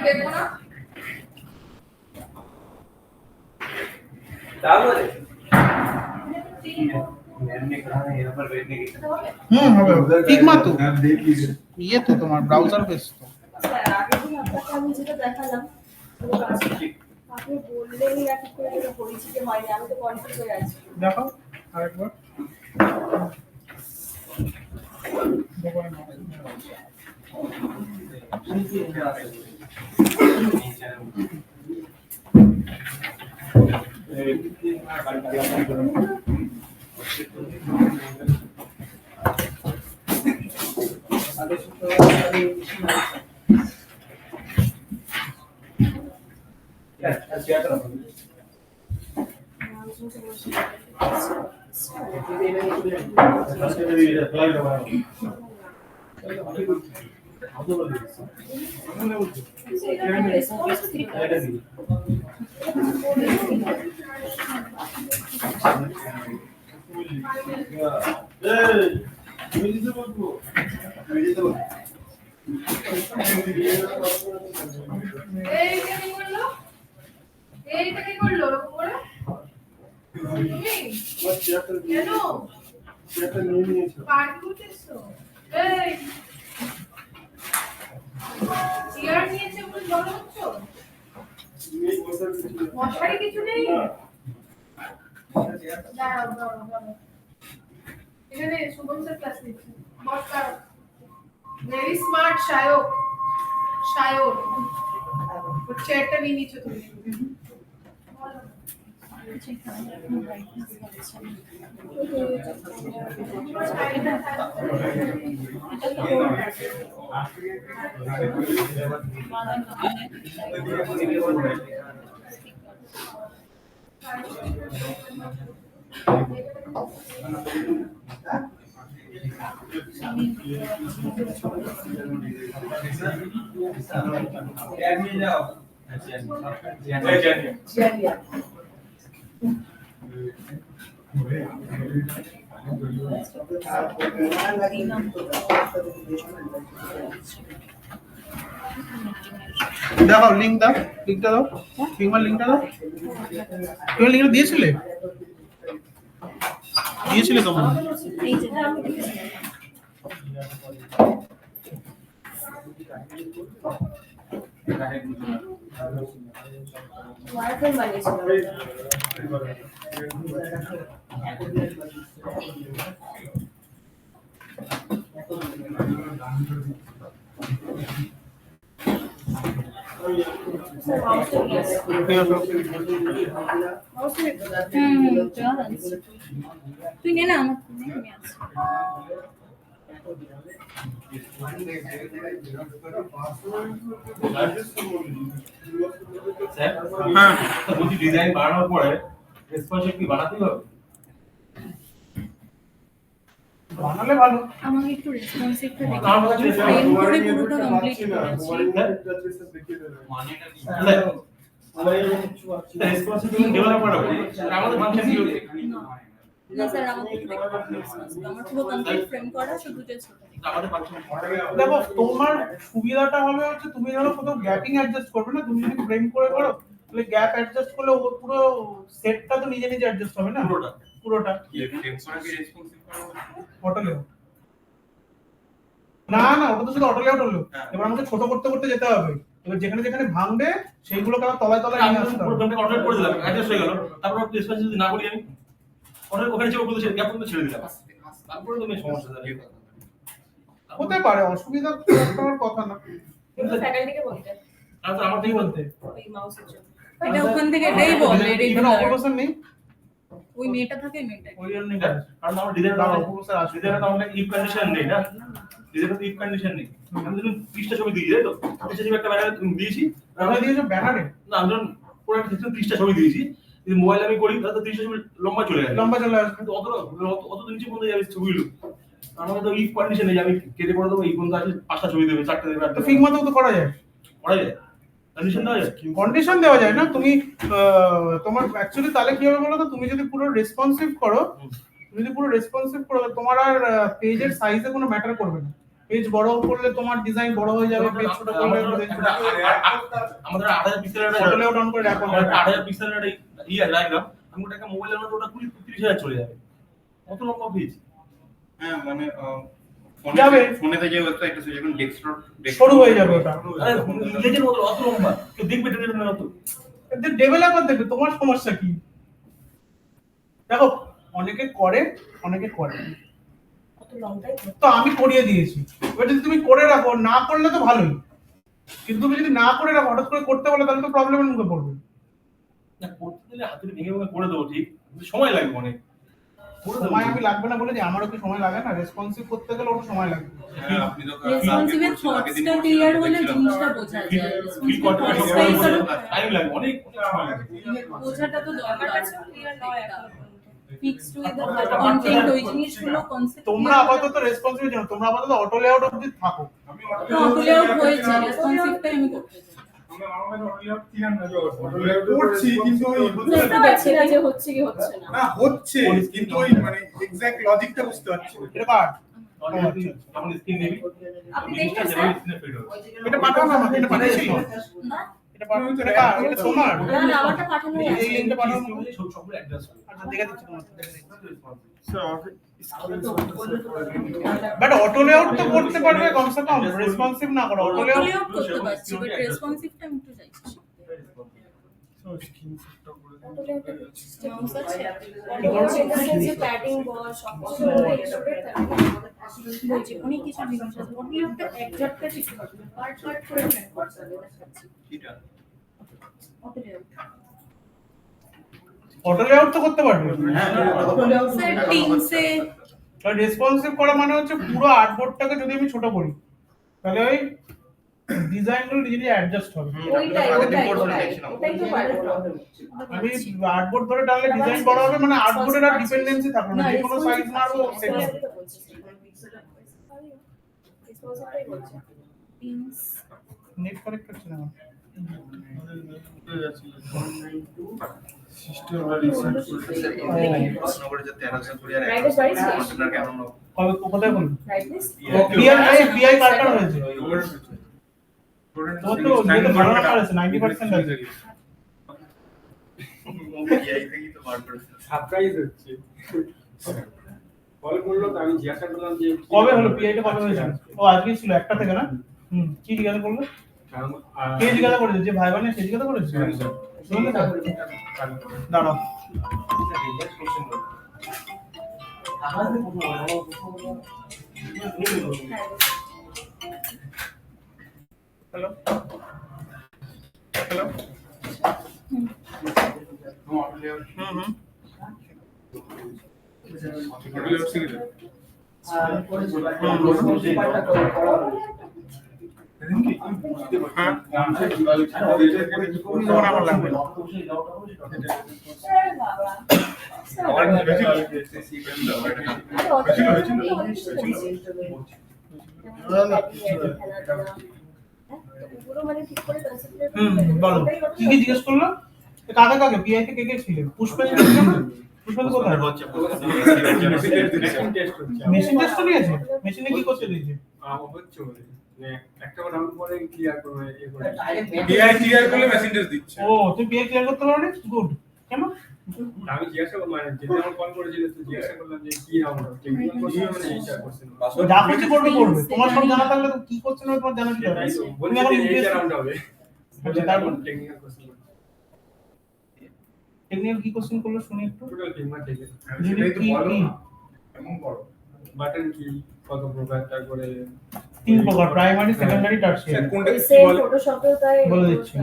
দেখবো না তাহলে হবে ফিগমা তো ইয়ে তো তোমার ব্রাউজার বেস তো আগে দিন আপনাকে আমি যেটা দেখালাম আপনি বললেন না কি করে এটা হয়েছে যে হয়নি আমি তো কনফিউজ হয়ে আছি দেখো আরেকবার এইটা কি করলো ওরকম করে তুমি কেন পার্টি করতেছো এই চেয়ার নিয়েছে বলে বড় হচ্ছো মশারি কিছু নেই দাঁড়াও দাঁড়াও এখানে শুভম স্যার ক্লাস নিচ্ছে বসকার ভেরি স্মার্ট শায়ক ওর চেয়ারটা নিয়ে নিচ্ছো তুমি দেখো লিঙ্কটা দাও ফিগমার লিঙ্কটা দাও তুমি লিঙ্কটা দিয়েছিলে তোমার ওয়াইফাই বানিয়েছিল তুই নে না আমার আমি আছি হ্যাঁ বলছি ডিজাইন বানানোর পরে রেসপন্সিভ কি বানাতেই হবে বানালে ভালো আমাকে একটু রেসপন্সিভটা দেখো আমার কাছে ফ্রেম করে পুরোটা কমপ্লিট করেছি রেসপন্সিভ ডেভেলপ করা হবে আমাদের ফাংশন কি হবে না স্যার আমাকে একটু দেখো আমার পুরো কমপ্লিট ফ্রেম করা শুধু জাস্ট আমাদের ফাংশন দেখো তোমার সুবিধাটা হবে হচ্ছে তুমি ধরো কোথাও গ্যাপিং অ্যাডজাস্ট করবে না তুমি যদি ফ্রেম করে করো তাহলে গ্যাপ অ্যাডজাস্ট করলে ও পুরো সেটটা তো নিজে অ্যাডজাস্ট হবে না পুরোটা অটো লেও না ওটা তো শুধু অটো লেও এবার আমাকে ছোট করতে করতে যেতে হবে এবার যেখানে যেখানে ভাঙবে সেইগুলোকে আবার তলায় তলায় নিয়ে আসতে হবে পুরো অর্ডার করে দিলাম অ্যাডজাস্ট হয়ে গেল তারপর রেসপন্সিভ যদি না করি আমি অর্ডার ওখানে চেয়ে বলতে গ্যাপ করতে ছেড়ে দিলাম তারপরে তুমি সমস্যা দাঁড়িয়ে হতে পারে অসুবিধা হওয়ার কথা না ফ্যাকাল্টিকে বলতে তাহলে আমার থেকে বলতে ওই মাউসের জন্য এটা ওখান থেকে এটাই বলে এখানে অপারেশন নেই ওই মেয়েটা থাকে মেয়েটা ওই জন্য কারণ আমার ডিজাইন অপারেশন আসবে ডিজাইনে তো আমাদের ইফ কন্ডিশন নেই না ডিজাইনে তো ইফ কন্ডিশন নেই আমি যখন 30টা ছবি দিয়েছি তাই তো 30টা ছবি একটা ব্যানারে দিয়েছি আমরা দিয়েছো ব্যানারে না আমি যখন পুরো একটা 30টা ছবি দিয়েছি যদি মোবাইল আমি করি তাহলে তো 30টা ছবি লম্বা চলে যাবে লম্বা চলে আসবে কিন্তু অত নিচে পর্যন্ত যাবে ছবিগুলো আমাদের তো ইফ কন্ডিশন নেই আমি কেটে পড়ে দেবো এই পর্যন্ত আছে 5টা ছবি দেবে 4টা দেবে তো ফিগমাতেও তো করা যায় করা যায় কন্ডিশন দেওয়া যায় কন্ডিশন দেওয়া যায় না তুমি তোমার অ্যাকচুয়ালি তাহলে কি হবে বলো তো তুমি যদি পুরো রেসপন্সিভ করো তোমার আর পেজের সাইজে কোনো ম্যাটার করবে না পেজ বড় করলে তোমার ডিজাইন বড় হয়ে যাবে, পেজ ছোট করলে আমাদের 8000 পিক্সেলের একটা ফটো লেআউট অন করে রাখো। 8000 পিক্সেলের একটা ডায়াগ্রাম আমি ওটাকে মোবাইলের মধ্যে ওটা 20-30,000 চলে যাবে। কত লম্বা পেজ? হ্যাঁ মানে যাবে। ফোনেতে যে ওয়েবসাইট আছে যখন ডেস্কটপ শুরু হয়ে যাবে ওটা। আরে লেজের মতো অত লম্বা কেউ দেখবে টেনে না তো। এতে ডেভেলপার দেখবে, তোমার সমস্যা কি? দেখো অনেকে করে, অনেকে করে না। কত লংটাই তো আমি করিয়ে দিয়েছি, এবার যদি তুমি করে রাখো, না করলে তো ভালোই, কিন্তু তুমি যদি না করে রাখো হঠাৎ করে করতে বলে তাহলে তো প্রবলেমের মুখে পড়বে। না করতে দিলে হাতে ভেঙে ভেঙে করে দেবো ঠিক, কিন্তু সময় লাগবে অনেক। করে দেবো সময় ঠিক। আমি লাগবে না বলে যে আমারও কি সময় লাগে না, রেসপন্সিভ করতে গেলে ওর সময় লাগবে। হ্যাঁ আপনি তো রেসপন্সিভের থটসটা ক্লিয়ার হলে জিনিসটা বোঝা যায়। ফিল করতে রেসপন্সিভ টাইম লাগবে, অনেক সময় লাগবে। বোঝাটা তো আমার দরকার। কাছেও ক্লিয়ার নয় এখন। ফিক্সড উইথ দ্য কন্টেন্ট, ওই জিনিসগুলো কনসেপ্ট তোমরা আপাতত রেসপন্সিভ জানো, তোমরা আপাতত অটো লেআউট অবধি থাকো। অটোলে আউট হয়েছে, রেসপন্সিভটাই আমি করতে চাই। করছি কিন্তু ওই বুঝতে পারছি না যে হচ্ছে কি হচ্ছে না। না হচ্ছে কিন্তু ওই মানে এক্সাক্ট লজিকটা বুঝতে পারছি না। এটা কাট। তখন স্ক্রিন নিবি, আপনি জিনিসটা দেখেন যেভাবে স্যার? স্ক্রিনে ফিট হবে। এটা পাঠাও না আমাকে, এটা পাঠিয়েছি। না এটা পাঠাও, এটা কাট, এটা তোমার। না না আমারটা পাঠানোই এই আছে। লিংকটা পাঠাও। সবগুলো অ্যাডজাস্ট হবে। আচ্ছা দেখে দিচ্ছি তোমার, দেখে দিচ্ছি। রেসপন্সিভ বাট অটো লেআউট তো করতে পারবে কমসে কম, রেসপন্সিভ না করো অটো লেআউট। অটোলে আউট করতে পারছি, বাট রেসপন্সিভটা আমি একটু চাইছি। মাউস আছে। অটোমেটিক যে প্যাডিং বল সবকিছু এক্সট্রা থাকে। বলছি অনেক কিছু জিনিস আছে। অটোমেটিক একটা একজাক্টটা ঠিক করবে। পার্ট পার্ট করে প্ল্যান করতে হবে দেখাচ্ছি। এটা অটোলে আউট। অটো লেআউট তো করতে পারবে। স্যার টিমসে আর রেসপন্সিভ করা মানে হচ্ছে পুরো আর্টবোর্ডটাকে যদি আমি ছোট করি তাহলে ওই ডিজাইনগুলো নিজে নিজে অ্যাডজাস্ট হবে। ওইটাই ওইটাই ওইটাই তো পারবো না। আমি আর্টবোর্ড ধরে টানলে ডিজাইন বড় হবে, মানে আর্টবোর্ডের আর ডিপেন্ডেন্সি থাকবে না, যে কোনো সাইজ মারবো সেট হবে। রেসপন্সিভটাই বলছে। টিমস নেট কানেক্ট করছে না আমার। প্রশ্ন করে যে 13,000 কুড়ি আর Brightness বাড়িয়েছিস? আপনার কেমন হবে? কবে কোথায় বলুন? ব্রাইটনেস পিআই কার কার হয়েছে? তোমার তো ইয়ে তো ভালো নাম্বার আছে, 90% আছে। AI থেকেই তো বার করেছে। সারপ্রাইজ হচ্ছে। কল করলো তো আমি জিজ্ঞাসা করলাম যে কবে হলো পিআইটা, কবে হয়েছে? ও আজকে ছিল একটা থেকে না? কি জিজ্ঞাসা করলো? কে জিজ্ঞাসা করেছে? যে ভাই বানে সে জিজ্ঞাসা করেছে? শুনলে তো? দাঁড়াও। Hello hello. তোমার আমার লাগবে না। বাবা আমার হয়েছিল পুরো মানে ঠিক করে কনসেপ্ট বলো কি কি জিজ্ঞেস করলো? কাকে কাকে পিআই তে কে কে ছিলেন? পুষ্পেন্দ্র ছিল না? পুষ্পেন্দ্র কোথায়? হচ্ছে মেশিন টেস্ট হচ্ছে। মেশিন টেস্ট নিয়েছে? মেশিনে কি করতে দিয়েছে? হচ্ছে বলে মানে একটা করে ডাউন করে ক্লিয়ার করে এ করে এআই ক্লিয়ার করলে মেশিন টেস্ট দিচ্ছে। ও তুই পিআই ক্লিয়ার করতে পারবি? গুড। কেন? আমি জিজ্ঞাসা করলাম মানে যেদিন আমার কল করেছিল তো জিজ্ঞাসা করলাম যে কি রাউন্ড হবে টেকনিক্যাল কোশ্চেন মানে এইটা কোশ্চেন যা করছে করবে করবে। তোমার সব জানা থাকলে তো কি করছে না তোমার জানা কি হবে? তাই তো তুমি বলছে এখন যে এইটা রাউন্ড হবে আচ্ছা, তারপর? টেকনিক্যাল কোশ্চেন টেকনিক্যাল কি কোশ্চেন করলো শুনি একটু। টোটাল ফিঙ্গার থেকে সেটাই তো কি বলো কি? না এমন করো। বাটন কি কত প্রকার তারপরে তিন প্রকার, প্রাইমারি, সেকেন্ডারি, স্যার টারশিয়ারি। কোনটা কি সেম বলে? ফটোশপেও তাই বলে দিচ্ছি।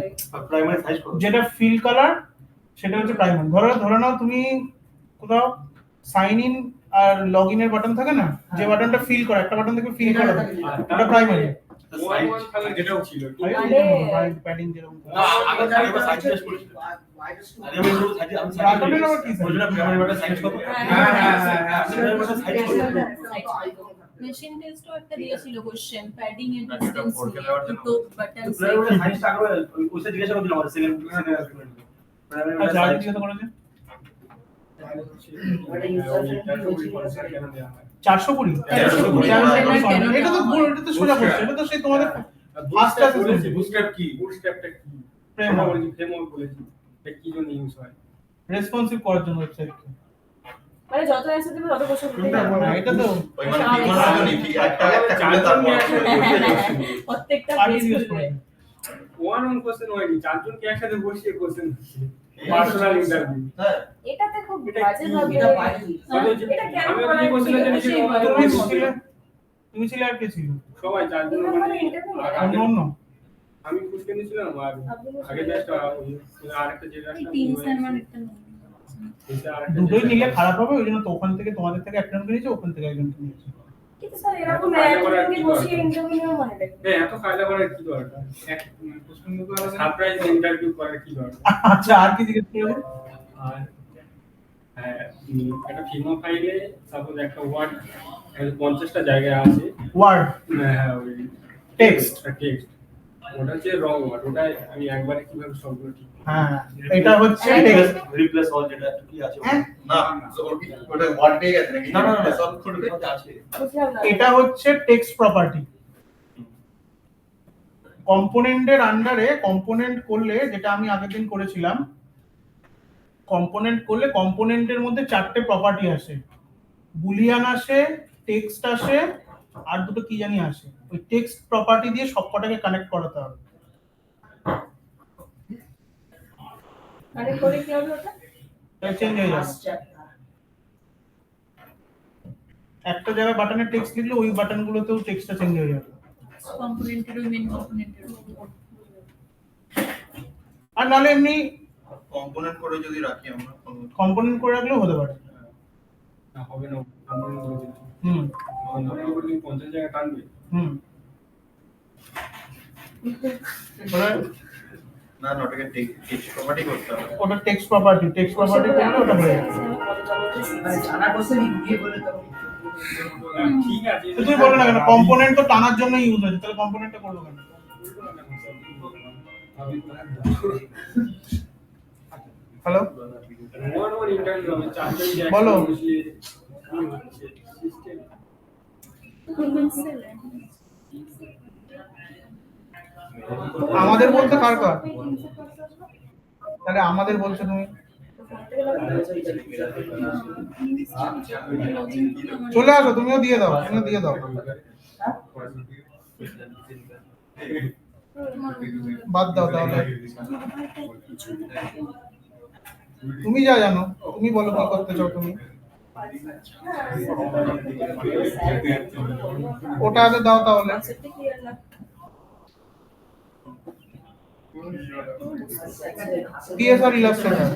প্রাইমারি সাইজ কত? যেটা ফিল কালার সেটা হচ্ছে প্রাইমারি। ধরে নাও তুমি কোথাও সাইন ইন আর লগ ইন এর বাটন থাকে না, যে বাটনটা ফিল করা, একটা বাটন থেকে ফিল করা, ওটা প্রাইমারি। ওয়ান কালার যেটাও ছিল প্যাডিং যেরকম না আগে সাইজ টেস্ট করেছিল। আরে আমি শুধু সাইজ আমি সাইজ বাটনের আবার কি size? ওটা প্রাইমারি বাটন সাইজ কত? হ্যাঁ, হ্যাঁ, হ্যাঁ, হ্যাঁ। প্রাইমারি বাটন সাইজ কত? মেশিন টেস্টও একটা দিয়েছিল কোশ্চেন প্যাডিং এর একটা ডিসটেন্স ফোরকে দেওয়ার জন্য। তো বাটন প্রাইমারি বাটন সাইজটা আগে ওইটা জিজ্ঞাসা করছিল আমাদের সেকেন্ড প্রাইমারি আচ্ছা বাটন আর কি কথা করেছে? 420 420 এটা তো এটা তো সোজা করছে, এটা তো সেই তোমাদের ফার্স্ট ক্লাসে বলেছি বুস্ট্র্যাপ কি, বুস্ট্র্যাপটা কি Framework। বলেছি, ফ্রেমওয়ার্ক বলেছি, এটা কি জন্য ইউজ হয়। রেসপন্সিভ করার জন্য ওয়েবসাইটকে। মানে যত অ্যান্সার দেবে তত কোশ্চেন করতে হবে না, এটা তো ওই মানে ঠিক করার জন্য ঠিক একটা করে তারপর প্রত্যেকটা আর পেজ ইউজ করবে করে। ওয়ান অন কোশ্চেন হয়নি, চারজনকে একসাথে বসিয়ে কোশ্চেন পার্সোনাল ইন্টারভিউ। এটাতে খুব বাজে ভাবে এটা পাইনি। এটা কেন আমি করা কি কোশ্চেন জানি সেই তুমি ছিলে আর কে ছিল? সবাই চারজন মানে অন্য অন্য আমি খুশকে নিয়েছিলাম আর আগে জাস্ট আরেকটা যে এই তিন স্যার মানে একটা নেই। দুটোই নিলে খারাপ হবে, ওই জন্য তো ওখান থেকে তোমাদের থেকে একজনকে নিয়েছে, ওখান থেকে একজনকে নিয়েছে। কিন্তু স্যার এরকম একজনকে বসিয়ে ইন্টারভিউ নেওয়া মানে দেখো হ্যাঁ এত কায়দা করার কি দরকার, এক কোশ্চেন গুলো সারপ্রাইজ ইন্টারভিউ করার কি দরকার। আচ্ছা, আর কি জিজ্ঞেস করবো? আর হ্যাঁ একটা ফিমো ফাইলে সাপোজ একটা ওয়ার্ড 50টা জায়গায় আছে, ওয়ার্ড হ্যাঁ ওই টেক্সট। টেক্সট ওটা হচ্ছে রং ওয়ার্ড, ওটা আমি একবারে কিভাবে সলভ করি। হ্যাঁ, এটা হচ্ছে টেক্সট। রিপ্লেস অল যেটা একটু কি আছে হ্যাঁ, না ওটা ওয়ার্ড পেয়ে গেছে নাকি না না না সলভ করবে আছে বুঝলাম না এটা হচ্ছে টেক্সট প্রপার্টি। কম্পোনেন্টের আন্ডারে কম্পোনেন্ট করলে, যেটা আমি আগের দিন করেছিলাম, কম্পোনেন্ট করলে কম্পোনেন্টের মধ্যে 4টে প্রপার্টি আসে, বুলিয়ান আসে, টেক্সট আসে, আর দুটো কি জানি আসে। ওই টেক্সট প্রপার্টি দিয়ে সবকটাকে কানেক্ট করাতে হবে। মানে করে কি হবে ওটা চেঞ্জ হয়ে যাবে। একটা জায়গায় বাটনের টেক্সট লিখলে ওই বাটনগুলোতেও টেক্সটটা চেঞ্জ হয়ে যাবে। কম্পোনেন্টের ওই মেন কম্পোনেন্টের আর নাহলে এমনি কম্পোনেন্ট করে যদি রাখি আমরা কম্পোনেন্ট করে রাখলেও হতে পারে। না হবে না, আমরা বলে দিচ্ছি হুম আমরা বলি 50 জায়গা টানবে। হুম ওটা না ওটাকে টেক্সট প্রপার্টি করতে হবে ওটা টেক্সট প্রপার্টি করলে ওটা হয়ে যাবে। মানে জানা কোশ্চেন গিয়ে বলে তো ঠিক আছে তো তুমি বলো না কেন কম্পোনেন্ট তো টানার জন্য ইউজ হচ্ছে, তাহলে কম্পোনেন্টটা করবো কেন? হ্যালো, ওয়ান ইন্টারভিউ হবে, চারজন বলো। আমাদের বলতে কার কার? তাহলে আমাদের বলছো তুমি, চলে আসো, তুমিও দিয়ে দাও, তুমিও দিয়ে দাও, বাদ দাও তাহলে। তুমি যা জানো, তুমি বলো কি করতে চাও তুমি। ওটা আগে দাও তাহলে। কনসেপ্টটা ক্লিয়ার না পিএস আর ইলাস্ট্রেটর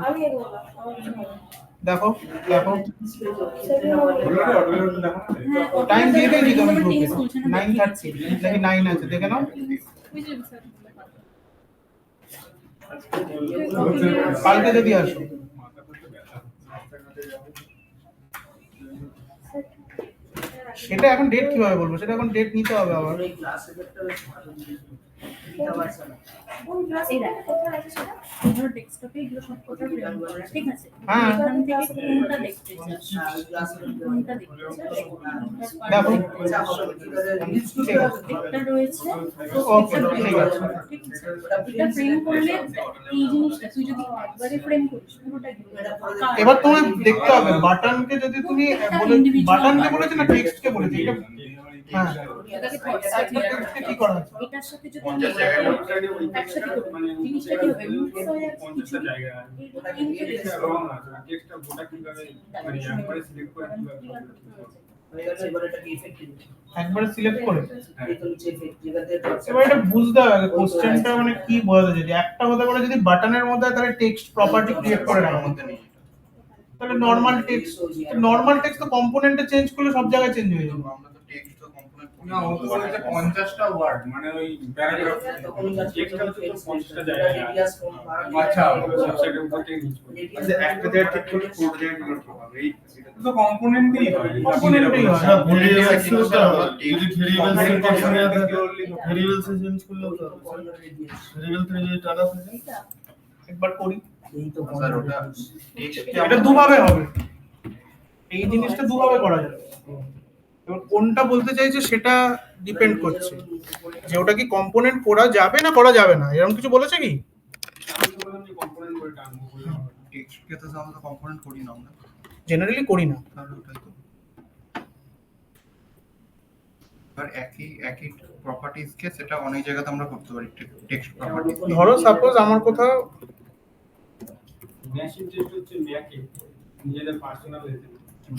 আমি এগোবো না আমার কিছু হবে না। দেখো দেখো হ্যাঁ টাইম দিয়ে দিয়েছি তো আমি কোনো গ্রুপে, টেক্সট বলছে না 9:30 নাকি 9 আছে, দেখে নাও। বুঝলেন স্যার কালকে যদি আসো। সেটা এখন ডেট কিভাবে বলবো, সেটা এখন ডেট নিতে হবে আবার। এই ক্লাসে একটা ভালো দিতে পারছে না। কোন ক্লাসে কোথায় আছে সেটা ধরো ডেস্কটপে এগুলো সব কথা প্রেরণ করা ঠিক আছে হ্যাঁ। এখান থেকে কোনটা দেখতে চাস ক্লাসে কোনটা দেখতে চাস দেখো। একটা রয়েছে ওকে, ঠিক আছে। ঠিক আছে এটা ফ্রেম করলে এই জিনিসটা তুই যদি একবারে ফ্রেম করিস পুরোটা এবার তোমার দেখতে হবে বাটনকে যদি তুমি বলে, বাটনকে বলেছে না টেক্সটকে বলেছে, এটা হ্যাঁ এটাকে থটসটা ক্লিয়ার টেক্সটকে কি করা হচ্ছে? এটার সাথে যদি 50 জায়গায় একসাথে করবো জিনিসটা কি হবে মিক্স হয়ে যাচ্ছে 50টা জায়গা রং আছে, টেক্সটটা গোটা কিভাবে মানে একবারে সিলেক্ট করে কিভাবে হয়ে গেছে, এবার এটাকে ইফেক্টিভ একবার সিলেক্ট করে এই তো নিচে ইফেক্ট যেটাতে এবার এটা বুঝতে হবে কোশ্চেনটা মানে কি বোঝাতে চাইছে। একটা হতে পারে যদি বাটনের মধ্যে হয়, তাহলে টেক্সট প্রপার্টি ক্রিয়েট করে রাখার মধ্যে নেই, তাহলে নরমাল টেক্সট তো কম্পোনেন্টে চেঞ্জ করলে সব জায়গায় চেঞ্জ হয়ে যাবে। আমরা তো টেক্সট তো কম্পোনেন্ট না ও তো বলেছে 50টা ওয়ার্ড মানে ওই প্যারাগ্রাফ। টেক্সটটা তো 50টা জায়গায় রেডিয়াস কোন আচ্ছা, ওয়েবসাইটের উপর থেকে নিচ পর্যন্ত আচ্ছা একটা জায়গা ঠিক করলে পুরো জায়গা ঠিক করতে হবে এই তো কম্পোনেন্টই হয়। কম্পোনেন্টই হয়। হ্যাঁ, ভেরিয়েবলস যদি ভেরিয়েবলস এর কখনো ভেরিয়েবলস চেঞ্জ করলেও তো ভেরিয়েবল থেকে যদি টাকা থাকে একবার করি। এই তো স্যার ওটা টেক্সট এটা দুভাবে হবে, এই জিনিসটা দুভাবে করা যাবে। এবার কোনটা বলতে চাইছে সেটা ডিপেন্ড করছে যে ওটা কি কম্পোনেন্ট করা যাবে না করা যাবে না, এরকম কিছু বলেছে কি? আমি তো বললাম যে কম্পোনেন্ট করে টানবো বললাম। টেক্সটকে তো আমরা কম্পোনেন্ট করি না আমরা, জেনারেলি করি না। তাহলে ওটাই তো। আর একই প্রপার্টিজকে সেটা অনেক জায়গাতে আমরা করতে পারি টেক্সট প্রপার্টি। ধরো সাপোজ আমার কোথাও মেশিন টেস্ট হচ্ছে ম্যাকে নিজেদের পার্সোনাল এতে,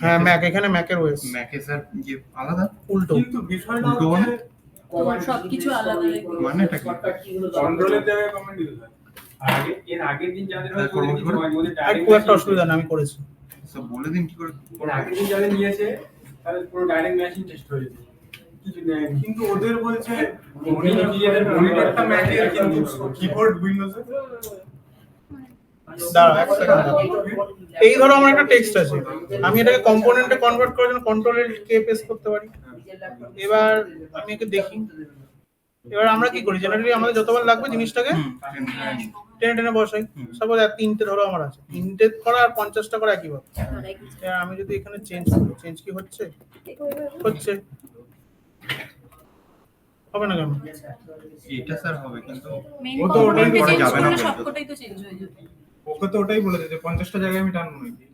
হ্যাঁ ম্যাক, এখানে ম্যাকের ওয়েস ম্যাকে স্যার যে আলাদা উল্টো। কিন্তু বিষয়টা উল্টো হচ্ছে তোমার সবকিছু আলাদা দেখবে। মানে এটা কি? কন্ট্রোলের জায়গায় কমেন্ট দিতে হয়। আর এর আগের দিন যাদের তাহলে হয়তো forward কিছু করে? হয় ওদের আর ডাইরেক্ট খুব একটা অসুবিধা না, আমি করেছি। স্যার বলে দিন কি করে এর আগের দিন যাদের নিয়েছে তাদের পুরো ডাইরেক্ট মেশিন টেস্ট হয়ে যেত, কিছু নেই। কিন্তু ওদের বলছে নিজেদের মনিটরটা ম্যাকের কিন্তু কিবোর্ড উইন্ডোজে। দাঁড়াও এক সেকেন্ড। এই ধরো আমার একটা টেক্সট আছে, আমি এটাকে কম্পোনেন্টে কনভার্ট করার জন্য কন্ট্রোলের কে প্রেস করতে পারি। এবার আমি একে দেখি, এবার আমরা কি করি জেনারেলি আমাদের যতবার লাগবে জিনিসটাকে টেনে টেনে বসাই। সাপোজ তিনটে ধরো আমার আছে, তিনটে করা আর 50টা করা একই ভাবে। এবার আমি যদি এখানে চেঞ্জ করি, চেঞ্জ কি হচ্ছে? হচ্ছে। হবে না কেন? এটা স্যার হবে কিন্তু মেইন ও তো ওটাই কম্পোনেন্টে করা চেঞ্জ যাবে না করলে বলতো। সবকটাই তো চেঞ্জ হয়ে যাবে। ওকে তো ওটাই বলেছে যে 50টা জায়গায় আমি টানবো নাকি।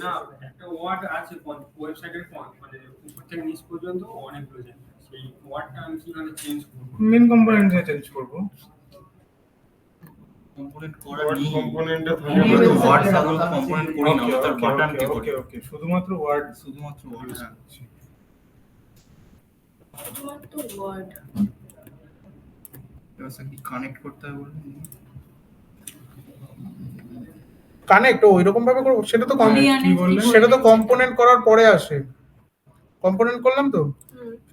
না একটা ওয়ার্ড আছে ওয়েবসাইটের মানে উপর থেকে নিচ পর্যন্ত অনেকগুলো জায়গা, সেই ওয়ার্ডটা আমি কিভাবে চেঞ্জ করবো? মেন কম্পোনেন্ট চেঞ্জ করব। কম্পোনেন্ট করা ওয়ার্ড নেই। কম্পোনেন্টে আমরা তো ওয়ার্ড সাধারণত কম্পোনেন্ট করি না, আমরা তার বাটন কে করি। ওকে ওকে শুধুমাত্র ওয়ার্ড শুধুমাত্র ওয়ার্ড। হ্যাঁ। শুধুমাত্র ওয়ার্ড। এবার স্যার কি কানেক্ট করতে হবে বলুন? কানেক্ট ওই রকম ভাবে করব, সেটা তো কি বললেন? সেটা তো কম্পোনেন্ট করার পরে আসে। কম্পোনেন্ট করলাম তো,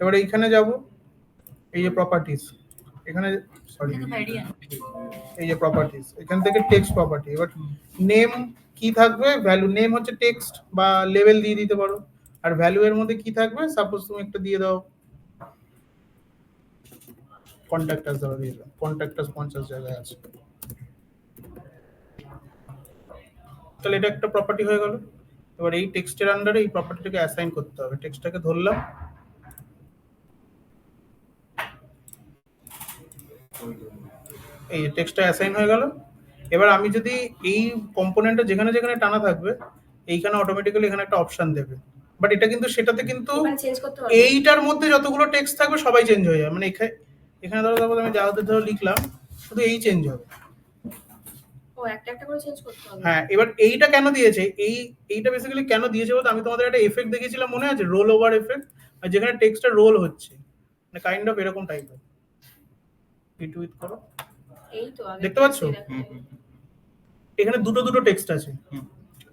এবারে এইখানে যাব, এই যে প্রপার্টিজ, এখানে সরি এটা তো ভ্যারিয়েন্ট। এই যে প্রপার্টিজ, এখান থেকে টেক্সট প্রপার্টি। এবার নেম কি থাকবে? ভ্যালু। নেম হচ্ছে টেক্সট বা লেভেল দিয়ে দিতে পারো। আর ভ্যালু এর মধ্যে কি থাকবে? সাপোজ তুমি একটা দিয়ে দাও কন্ট্যাক্টাস, ধরো দিয়ে দাও কন্ট্যাক্টাস 50 জায়গায় আছে, তাহলে এটা একটা প্রপার্টি হয়ে গেল। এবার এই টেক্সটের আন্ডারে এই প্রপার্টিটাকে অ্যাসাইন করতে হবে। টেক্সটটাকে ধরলাম, এই টেক্সটটা অ্যাসাইন হয়ে গেল। এবার আমি যদি এই কম্পোনেন্টটা যেখানে যেখানে টানা থাকবে এইখানে অটোমেটিক্যালি এখানে একটা অপশন দেবে, বাট এটা কিন্তু সেটাতে কিন্তু ওখানে চেঞ্জ করতে পারবো। এইটার মধ্যে যতগুলো টেক্সট থাকবে সবাই চেঞ্জ হয়ে যাবে। মানে এখানে ধরো তারপর আমি যাদের ধরো লিখলাম শুধু এই চেঞ্জ হবে। ও একটা একটা করে চেঞ্জ করতে হবে। হ্যাঁ, এবার এইটা কেন দিয়েছে, এইটা বেসিক্যালি কেন দিয়েছে বলতে আমি তোমাদের একটা এফেক্ট দেখিয়েছিলাম মনে আছে, রোল ওভার এফেক্ট, আর যেখানে টেক্সটটা রোল হচ্ছে, মানে কাইন্ড অফ এরকম টাইপের। টুইট করো, এই তো আগে দেখতে পাচ্ছো? এখানে দুটো দুটো টেক্সট আছে।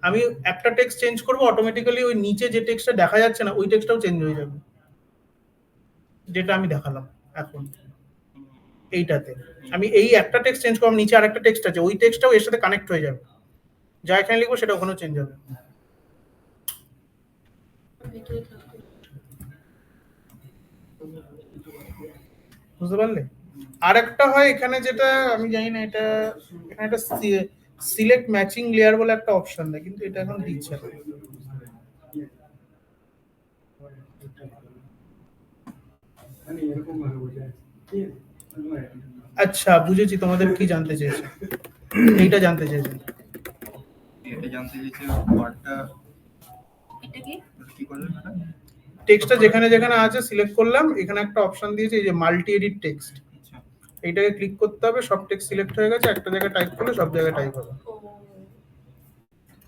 আমি একটা টেক্সট চেঞ্জ করব, অটোমেটিক্যালি ওই নিচে যে টেক্সটটা দেখা যাচ্ছে না ওই টেক্সটটাও চেঞ্জ হয়ে যাবে, যেটা আমি দেখালাম এখন এইটাতে। আমি এই একটা টেক্সট চেঞ্জ করব, নিচে আরেকটা টেক্সট আছে, ওই টেক্সটটাও এর সাথে কানেক্ট হয়ে যাবে, যা এখানে লিখবো সেটা ওখানেও চেঞ্জ হবে। ভিতরে থাকবে। বুঝতে পারলে? আর একটা হয় এখানে, যেটা আমি জানি না, এটা এখানে একটা সিলেক্ট ম্যাচিং লেয়ার বলে একটা অপশন দেয়, কিন্তু এটা এখন দিচ্ছে না। মানে এরকম ভাবে বোঝায়। আচ্ছা বুঝেছি, তোমাদের কি জানতে চেয়েছে, এইটা জানতে চেয়েছে। এটা জানতে চাইছে ওয়ার্ডটা এটা কি? কি করলেন ম্যাডাম? টেক্সটটা যেখানে যেখানে আছে সিলেক্ট করলাম, এখানে একটা অপশন দিয়েছে এই যে মাল্টি এডিট টেক্সট, আচ্ছা এইটাকে ক্লিক করতে হবে। সব টেক্সট সিলেক্ট হয়ে গেছে, একটা জায়গায় টাইপ করলে সব জায়গায় টাইপ হবে। ও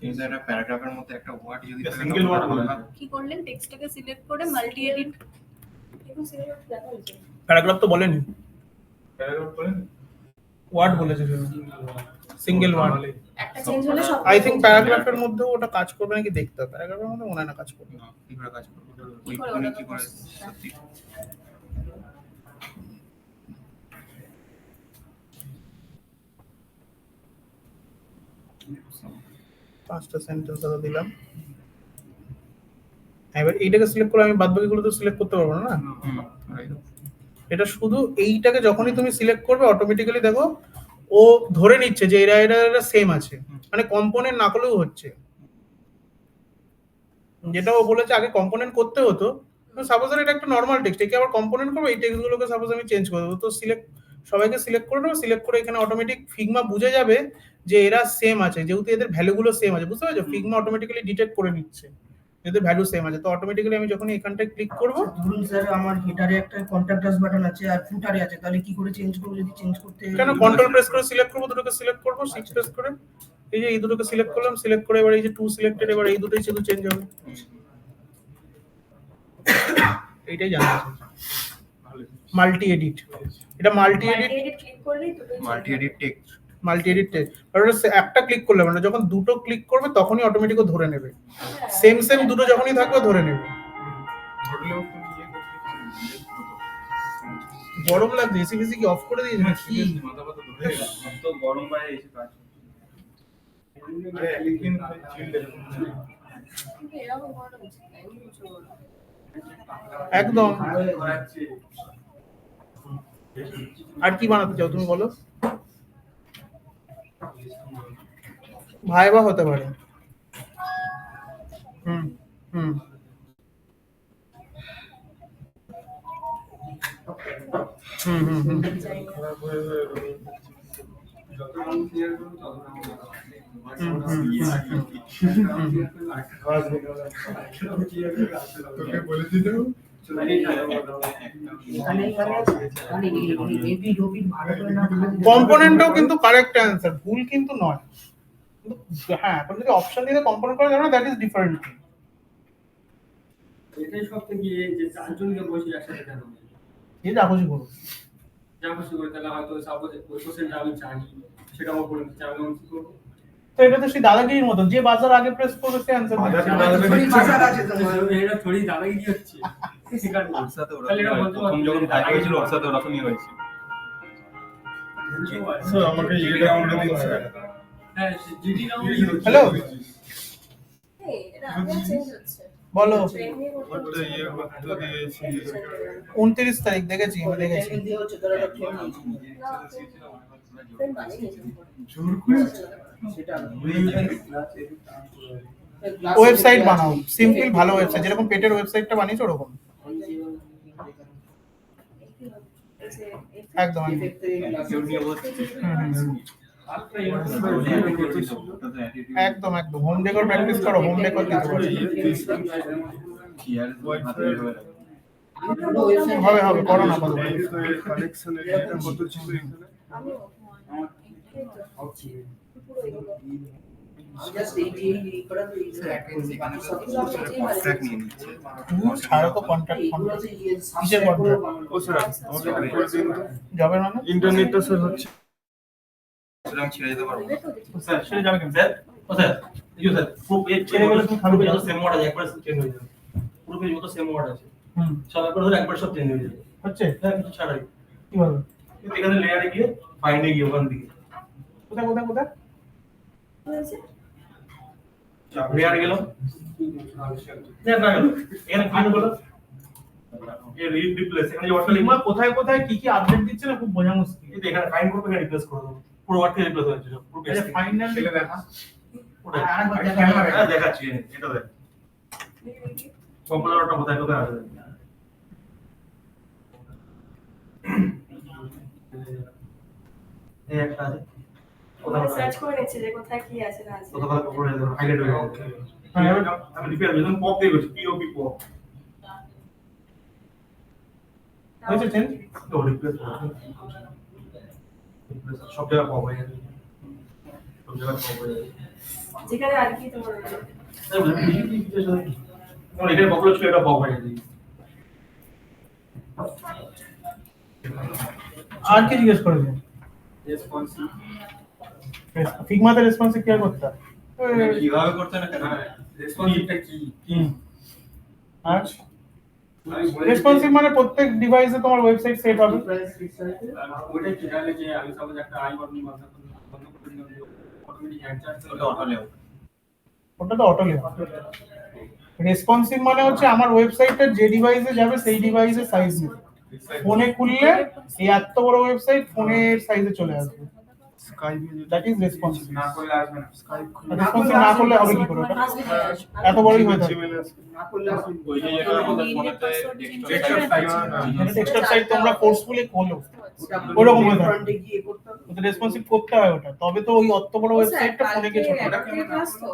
কিন্তু একটা প্যারাগ্রাফের মধ্যে একটা ওয়ার্ড যদি থাকে single word তাহলে হবে না। কি করলেন? টেক্সটটাকে সিলেক্ট করে মাল্টি এডিট। এখন সিলেক্ট দেখা হয়েছে। প্যারাগ্রাফ তো বলেনি, প্যারাগ্রাফ করেন ওয়ার্ড বলেছে সিঙ্গেল ওয়ার্ড। একটা চেঞ্জ হলে সব আই থিঙ্ক প্যারাগ্রাফের মধ্যেও ওটা কাজ করবে নাকি দেখতে হবে, প্যারাগ্রাফের মধ্যে মনে হয় না কাজ করবে। না, কি করে কাজ করবো? কি ওই করে উনি ওটা কি করে করছে? সত্যি পাঁচটা সেন্টেন্স আরো দিলাম। এবার এইটাকে সিলেক্ট করে আমি বাদবাকিগুলো তো সিলেক্ট করতে পারবো না। right. এটা শুধু এইটাকে যখনই তুমি সিলেক্ট করবে অটোমেটিক্যালি দেখো ও ধরে নিচ্ছে যে এরা এরা এরা সেম আছে, মানে কম্পোনেন্ট না করলেও হচ্ছে। যেটা ও বলেছে আগে কম্পোনেন্ট করতে হতো, সাপোজ এটা একটা নর্মাল টেক্সট, একে আবার কম্পোনেন্ট করবো, এই টেক্সটগুলোকে সাপোজ আমি চেঞ্জ করে দেবো, তো সবাইকে সিলেক্ট করে নেবো, সিলেক্ট করে এখানে অটোমেটিক ফিগমা বুঝে যাবে যে এরা সেম আছে, যেহেতু এদের ভ্যালুগুলো সেম আছে, বুঝতে পারছো? ফিগমা অটোমেটিক্যালি ডিটেক্ট করে নিচ্ছে এদের ভ্যালু সেম আছে, তো অটোমেটিক্যালি আমি যখন এখানটায় ক্লিক করবো, ধরুন স্যার আমার হেডারে একটা কন্টাক্ট আস বাটন আছে আর ফুটারে আছে, তাহলে কি করে চেঞ্জ করব? যদি চেঞ্জ করতে কেন কন্ট্রোল প্রেস করে সিলেক্ট করবো, দুটোকে সিলেক্ট করবো, শিফট প্রেস করে এই যে এই দুটোকে সিলেক্ট করলাম, সিলেক্ট করে এবার এই যে টু সিলেক্টেড, এবার এই দুটোই শুধু চেঞ্জ হবে। এইটাই জানা আছে মাল্টি এডিট, এটা মাল্টি এডিট, ক্লিক করলেই দুটোই multi edit text. Multi edit একটা ক্লিক করলে মানে যখন দুটো ক্লিক করবে তখনই অটোমেটিক ধরে নেবে, সেম সেম দুটো যখনই থাকবে ধরে নেবে। গরম লাগছে, এসি ফেসি কি অফ করে দিয়েছে নাকি? তো গরম পায়ে এসে কাজ এরকম করা উচিত না, এমনি কিছু বলো। একদম। আর কি বানাতে চাও তুমি বলো? ভাইবা হতে পারে। হুম হুম হুম হুম হুম যত রং ক্লিয়ার করবো তত রং তোকে বলে দিল কম্পোনেন্টও কিন্তু কারেক্ট অ্যান্সার, ভুল কিন্তু নয়, কিন্তু হ্যাঁ এখন যদি অপশন দিয়ে কম্পোনেন্ট করা যাবে না, দ্যাট ইজ ডিফারেন্ট। এটাই সব থেকে যে চারজনকে বসে একসাথে কেন এই যা খুশি করো, যা খুশি করে, তাহলে হয়তো সাপোজ ওই কোশ্চেনটা আমি জানি, সেটা আমার বলে দিচ্ছে, আমি কি করবো? তো এটা তো সেই দাদাগিরির মতন, যে বাজার আগে প্রেস করবে সে অ্যান্সার দিচ্ছে। এটা থোড়ি দাদাগিরি হচ্ছে। তাহলে এটা বলতে প্রথম যখন ভাইবা হয়েছিল ওর সাথে ওরকমই হয়েছে। স্যার আমাকে ইয়েটা করে দিন স্যার। হ্যাঁ, জিডি রাউন্ড হ্যালো এই, এটা আগে চেঞ্জ হচ্ছে। বলো। ট্রেনিং ওটা ইয়ে করতে দিয়েছি। 29 তারিখ দেখেছি, আমি দেখেছি। ওয়েবসাইট বানাও, সিম্পল ভালো ওয়েবসাইট, যেরকম পেটের ওয়েবসাইটটা বানিয়েছো ওরকম একদম। একদম একদম হোম ডেকোর প্র্যাকটিস করো, হোম ডেকোর দিতে পারো। হবে হবে, করো না করো। কালেকশনের এটা কত ছিল এখানে? আমিও পুরো এগুলো কন্ট্রাক্ট নিয়ে নিচ্ছে। ছাড়ো তো কন্ট্রাক্ট, কিসের কন্ট্রাক্ট? ও স্যার আমাকে একটু করে দিন তো। যাবে মানে ইন্টারনেটটা স্যার হচ্ছে সুতরাং ছেড়ে দিতে পারবো না। স্যার সেটা যাবে কেন স্যার? ও স্যার এই যে স্যার পুরো পেজ ছেড়ে গেলে তুমি খালি যত সেম ওয়ার্ড আছে একবার চেঞ্জ হয়ে যাবে, পুরো পেজ মতো সেম ওয়ার্ড আছে, সব একবার ধরে একবার সব চেঞ্জ হয়ে যাবে। হচ্ছে স্যার কিছু ছাড়াই কিভাবে? কিন্তু এখানে লেয়ারে গিয়ে ফাইন্ডে গিয়ে ওখান দিকে কোথায় কোথায় কোথায়? হয়েছে। লেয়ারে গেলাম, লেয়ার না গেল এখানে ক্লিক করলাম, এই রিপ্লেস এখানে যে ওয়ার্ডটা ফিগমা কোথায় কোথায় কি কি আপডেট দিচ্ছে না খুব বোঝা মুশকিল। লিখে এখানে ফাইন্ড করবে, এখানে রিপ্লেস করে দেবো, পুরো ওয়ার্ড থেকে রিপ্লেস হয়েছে পুরো পেজ আচ্ছা ফাইনাল ছেলে দেখা ওটাই আরেকবার দেখা হ্যাঁ দেখাচ্ছি, এটা দেখ কম্পিউটারটা কোথায় কোথায় আছে এই একটা আছে ওখানে সার্চ করে নিচ্ছে যে কোথায় কি আছে না আছে। কোথাও উপরে হাইলাইট হয়ে গেছে। হ্যাঁ আমি লিখে দিলাম, যখন পপ দিয়ে গেছি পিওপি পপ হয়েছে চেঞ্জ? তো রিপ্লেস সব জায়গায় পপ হয়ে গেছে, সব জায়গায় পপ হয়ে গেছে। যেখানে আর কি তোমার এখানে পপুলার ছিল, এটা পপ হয়ে গেছে। আর কি জিজ্ঞেস করেছে? রেসপন্সিভ ফিগমাতে রেসপন্সিভ কি করতে হয়? কিভাবে করতে না কেন? রেসপন্সিভটা কি? আর আমি বলে রেসপন্সিভ মানে প্রত্যেক ডিভাইসে তোমার ওয়েবসাইট সেট হবে। ওটা কি জানে যে আমি সাপোজ একটা আই বাটন বন্ধ করে দিলাম, অটোমেটিক অ্যাডজাস্ট ওটা অটো লেও। ওটা তো অটো লেয়ার। রেসপন্সিভ মানে হচ্ছে আমার ওয়েবসাইটটা যে ডিভাইসে যাবে সেই ডিভাইসের সাইজ নেবে। ফোনে খুললে এই এত বড় ওয়েবসাইট ফোনের সাইজে চলে আসবে, sky view that is responsive. না করলে আসবে না। রেসপন্সিভ না করলে হবে কি করে ওটা? এত বড়ই হয়ে থাকে। না করলে আসবে না। ওই যে যেটা আমাদের ফোনেতে টেক্সটার সাইড তোমরা ফোর্সফুলি খোলো, ওরকম হয়ে থাকে। ফ্রন্টে গিয়ে করতে হবে। ওটা রেসপন্সিভ করতে হয় ওটা, তবে তো ওই অত বড় ওয়েবসাইটটা ফোনে গিয়ে ছোট। ক্লাস তো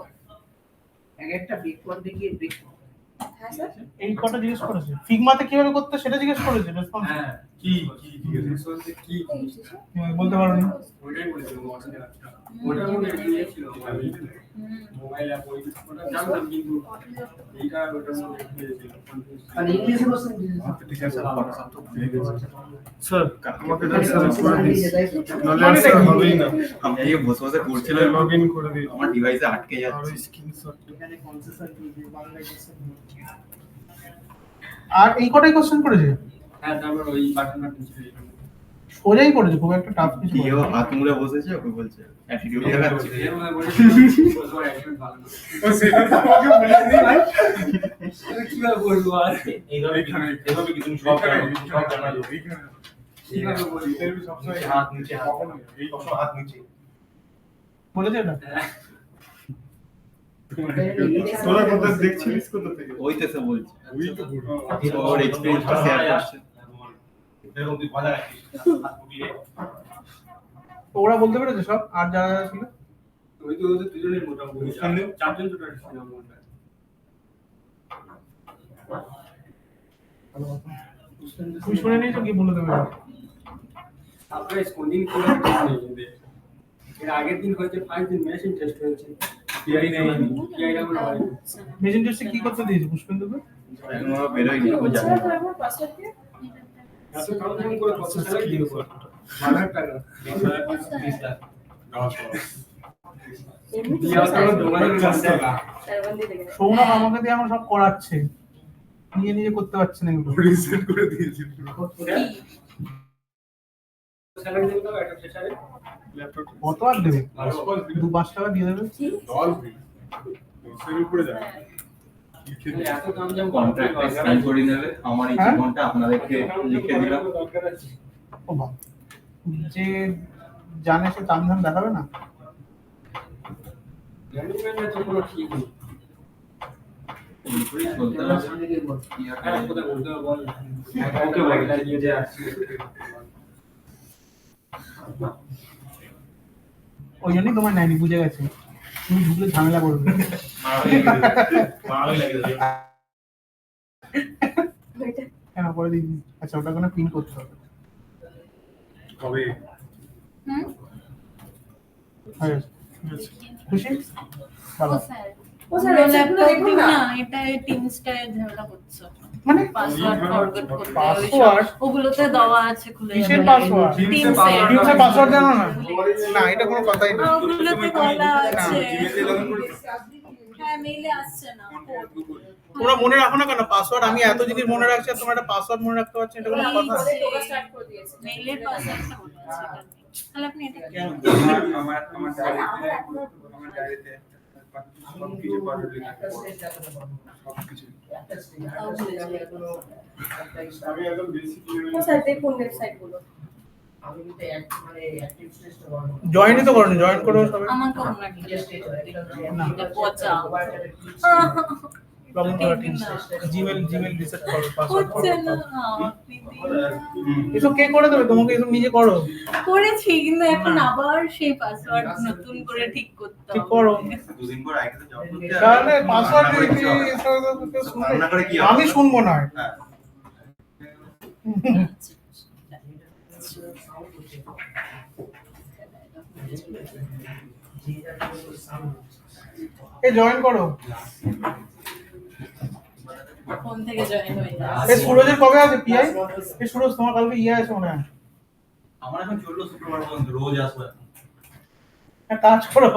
এক একটা ব্রেক পয়েন্টে গিয়ে ব্রেক হ্যাঁ স্যার এই কথা জিজ্ঞেস করেছে ফিগমাতে কিভাবে করতে সেটা জিজ্ঞেস করেছে রেসপন্স হ্যাঁ কি ঠিক আছে। রিসোর্সে কি বলতে পারোনি। ওটাই বলেছিলাম অসুবিধা হচ্ছে না। ওটার মধ্যে দিয়েছিল মোবাইল অ্যাপ ওটা জানতাম কিন্তু এইটা ওটার মধ্যে দিয়েছিল আর ইংলিশে বলছেন ঠিক আছে হোয়াটসঅ্যাপ তো ভুলে গেছি। স্যার আমাকে মানে সার্চ করে দিন নাহলে আর মানে স্যার দেখি। হবেই না। আমি এই বসে বসে করছিলাম, লগইন করে দিন আমার ডিভাইসে আটকে আর যাচ্ছে। স্ক্রিনশট এখানে কনসেশন দিয়ে বাংলায় গেছে। আর এই কটাই কোশ্চেন করেছে, হ্যাঁ তারপর ওই বাটন ছিল এখানে। সোজাই করেছে, খুব একটা টাফ কিছু কেউ করেনি। হাত মুড়ে বসেছে, ওকে বলছে অ্যাটিটিউড দেখাচ্ছে। এর মধ্যে বলেছিলাম তোমার অ্যাকশন ভালো না। ও সেটা তো আমাকে বলেনি ভাই। আমি কিভাবে বলবো আর এইভাবে কি তুমি সব জানো এইখানে কিভাবে বলবো ইন্টারভিউ সবসময় হাত নিচে, হাত কখনো এই সবসময় হাত নিচে। বলেছে এটা? তোরা কোথা দেখছিলিস কোথা থেকে? ওই তো সে বলছে ওই তো বলবো। ওর এক্সপেরিয়েন্সটা শেয়ার করছে। এরকম তুই ভালো রাখিস হাত উঠিয়ে। তো ওরা বলতে পেরেছে সব, আর যারা যারা ছিল? ওই তো ওদের দুজনের মোটামুটি চারজন টোটাল ছিল মোটামুটি। তুমি শুনে নিয়েছো কি বলে দেবে? আপনার কোনদিন কোনো ঠিক নেই কিন্তু এর আগের দিন হয়েছে 5 দিন মেশিন টেস্ট হয়েছে টিআই নেই টিআই না কোনো হয়নি মেশিন টেস্টে কি করতে দিয়েছে পুষ্পেন্দুকে? এখনো বেরোয়নি, ও জানে না। পাসওয়ার্ড দিয়ে এত কাম কাম করে কত স্যালারি দিও 1000 টাকা 20 লাখ। এমনি দিয়া তো দোকানের কাছে টাকা সার্ভার দিয়ে দেখে সৌরভ আমাকে দিয়ে আমার সব করাচ্ছে, নিজে নিজে করতে পারছে না এগুলো। রিসেট করে দিয়েছি পুরো। স্যালারি দিতে হবে একটা ফ্রেশারে ল্যাপটপ কত আর দেবে? 2-5 টাকা দিয়ে দেবে। 10 দিন 10 এর উপরে যায়। কি খেতে এত কাম জাম কন্ট্রাক্টে সাইন করে নেবে, আমার এই হ্যাঁ? জীবনটা আপনাদেরকে লিখে দিলাম। দরকার আছে ও বাবা, যে জানে সে দাম ধাম দেখাবে না? ম্যানেজমেন্টের তো কোনো ঠিক নেই পুরোপুরি চলতে হবে। কি আর হ্যাঁ করা কোথায় যাবে? বলতে হবে বল ওকে বল লাগিয়ে যে আসছে ওই জন্যই তোমার নাইনি, বুঝে গেছে তুমি ঢুকলে ঝামেলা করবে। ভালো লাগে ওইটা কেন করে দিন? আচ্ছা, ওটা কোনো পিন করতে হবে। কবে হুম হয়ে গেছে। খুশি? ও ভালো। স্যার ও স্যার ল্যাপটপ দেখুন দিন না না, এটা টিমসটায় ঝামেলা করছে। মানে পাসওয়ার্ড ফরগেট করতে Password? ওগুলোতে দেওয়া আছে, খুলে কিসের যাবে। পাসওয়ার্ড? Teams এর। টিমসের পাসওয়ার্ড জানো না? না, এটা কোনো কথাই না। ওগুলোতে বলা আছে। জিমেতে লগইন করেছিস? হ্যাঁ, মেইলে আসছে না। তোমরা মনে রাখো না কেন পাসওয়ার্ড? আমি এত জিনিস মনে রাখছি আর তোমরা একটা পাসওয়ার্ড মনে রাখতে পারছো, এটা কোনো কথা? করে টোকা স্টার্ট করে দিয়েছে মেইলের পাসওয়ার্ডটা বলা আছে, এটা নেই। তাহলে আপনি এটা কি আমার ডায়েরিতে সব কিছু পাসওয়ার্ড লেখা আছে। সবকিছু তাও ভুলে যাই। আমি একদম বেসিক ও স্যার দেখুন ওয়েবসাইট গুলো আমি কিন্তু মানে অ্যাক্টিভ স্টেজটা বানাবো। জয়েনই তো করনি, জয়েন করো সবাই। আমাকে অন্য একটা স্টেজ হয় এটা না। এটা পচা। লগইন করো টিমস। জিমেল রিসেট করো, পাসওয়ার্ড করো। হচ্ছে না, আপনি দিন। এসব কে করে দেবে তোমাকে? এসব নিজে করো। করেছি, কিন্তু এখন আবার সেই পাসওয়ার্ড নতুন করে ঠিক করতে ঠিক হবে। করো। দুদিন পর আইডিতে জব করতে হবে। তাহলে পাসওয়ার্ড রান্না করে কি হবে? রান্না করে কি হবে? আমি শুনবো না। হ্যাঁ। এই জয়েন করো। ফোন থেকে জয়েন হয়ে যায়। এই সুরজের কবে আছে পিআই? এই সুরজ তোমার কালকে ইয়ে আছে মনে হয়। আমার এখন চললো শুক্রবার পর্যন্ত, রোজ আসবে। এক কাজ করো।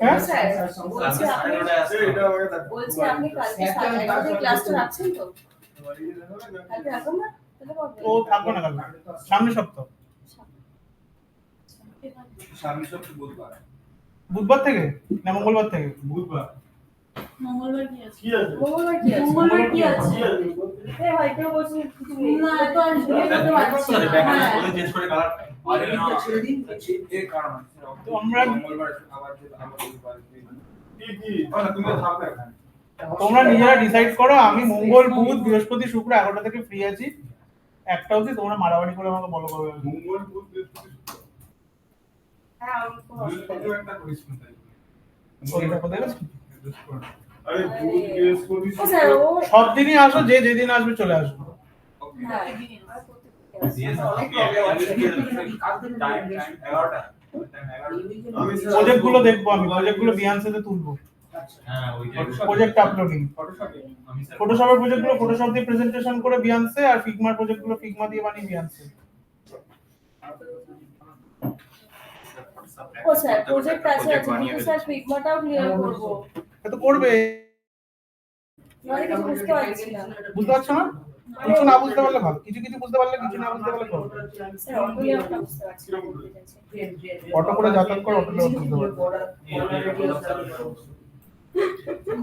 হ্যাঁ? স্যার কালকে 9:30টায় আসবে। এটা আমাকে দেখ বলছি আপনি কালকে 11:30 ক্লাসটা রাখছেন তো কালকে রাখুন না তাহলে কবে ও থাকবো না কালকে, সামনে সপ্তাহ সামনে সপ্তাহে বুধবার বুধবার থেকে না মঙ্গলবার থেকে? বুধবার মঙ্গলবার কি আছে? কি আছে মঙ্গলবার কি আছে মঙ্গলবার কি আছে? ভাই কেউ বলছে কিছু নেই না, তো আর ভিডিও করতে পারছি না। ব্যাকগ্রাউন্ড হ্যাঁ। চেঞ্জ করে কালার লিঙ্কটা ছেড়ে দিন। এর কারণ তো আমরা মঙ্গলবার আবার যে আবার বুধবার তুমি থাকবে এখানে তোমরা নিজেরা ডিসাইড করো। আমি মঙ্গল বুধ বৃহস্পতি শুক্র 11টা থেকে ফ্রি আছি, একটা অবধি তোমরা মারামারি করে আমাকে বলো কবে আসবে। মঙ্গল বুধ বৃহস্পতি শুক্র হ্যাঁ আমি কোনো অসুবিধা নেই। বৃহস্পতিও একটা করিস না তাই ওইটা কোথায় গেছে? আরে বুধ বৃহস্পতি ও স্যার ও সব দিনই আসো, যে যেদিন আসবে চলে আসবে। হ্যাঁ আর প্রত্যেকদিন আসি। অনেক প্রবলেম আছে। আমি প্রজেক্ট গুলো দেখবো, আমি প্রজেক্ট গুলো বিয়ান্সেতে তুলবো। হ্যাঁ ওই যে প্রজেক্ট আপলোডিং, ফটোশপের প্রজেক্ট গুলো ফটোশপ দিয়ে প্রেজেন্টেশন করে বিয়ান্সে, আর ফিগমার প্রজেক্ট গুলো ফিগমা দিয়ে বানিয়ে বিয়ান্সে। ও স্যার প্রজেক্ট আছে কিন্তু স্যার ফিগমাটাও ক্লিয়ার করবো। এ তো করবে, মানে কিছু বুঝতে পারছি না। বুঝতে পারছো না? কিছু না বুঝতে পারলে ভালো, কিছু কিছু বুঝতে পারলে, কিছু না বুঝতে পারলে করো। স্যার অটোলেআউটটা বুঝতে পারছি না। অটো করে যাতায়াত করে অটো লেআউট বুঝতে পারবে।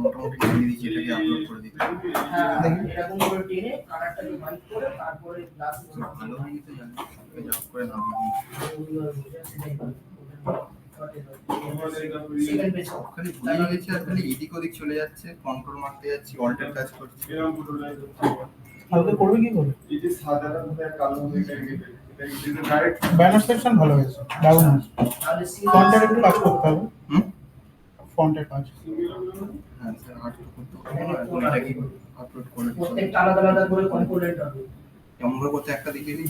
মোটামুটি বানিয়ে দিচ্ছি, এটাকে আপলোড করে দিচ্ছি। এরকম করে টেনে কালারটাকে হোয়াইট করে তারপরে গ্লাস ভালো হয়ে গেছে, জানি জব করে নামিয়ে সেকেন্ড পেজ খালি ভুলে গেছি, আর খালি এদিক ওদিক চলে যাচ্ছে, কন্ট্রোল মারতে যাচ্ছি, অল্টার কাজ করছি। এরকম পুরো লাইন কালকে করবে কি করে? এই যে সাদাটা মধ্যে কালো মধ্যে এটা ডাইরেক্ট ব্যানার সেকশন ভালো হয়েছে, দারুণ হয়েছে। তাহলে ফন্টের একটু কাজ করতে হবে, হুম ফন্টের কাজ। হ্যাঁ স্যার, আর্ট করতে হবে না, এখন এটাকে আপলোড করে দিচ্ছি। প্রত্যেকটা আলাদা আলাদা করে কম্পোনেন্ট হবে। কেমন করে করতে একটা দেখিয়ে দিই,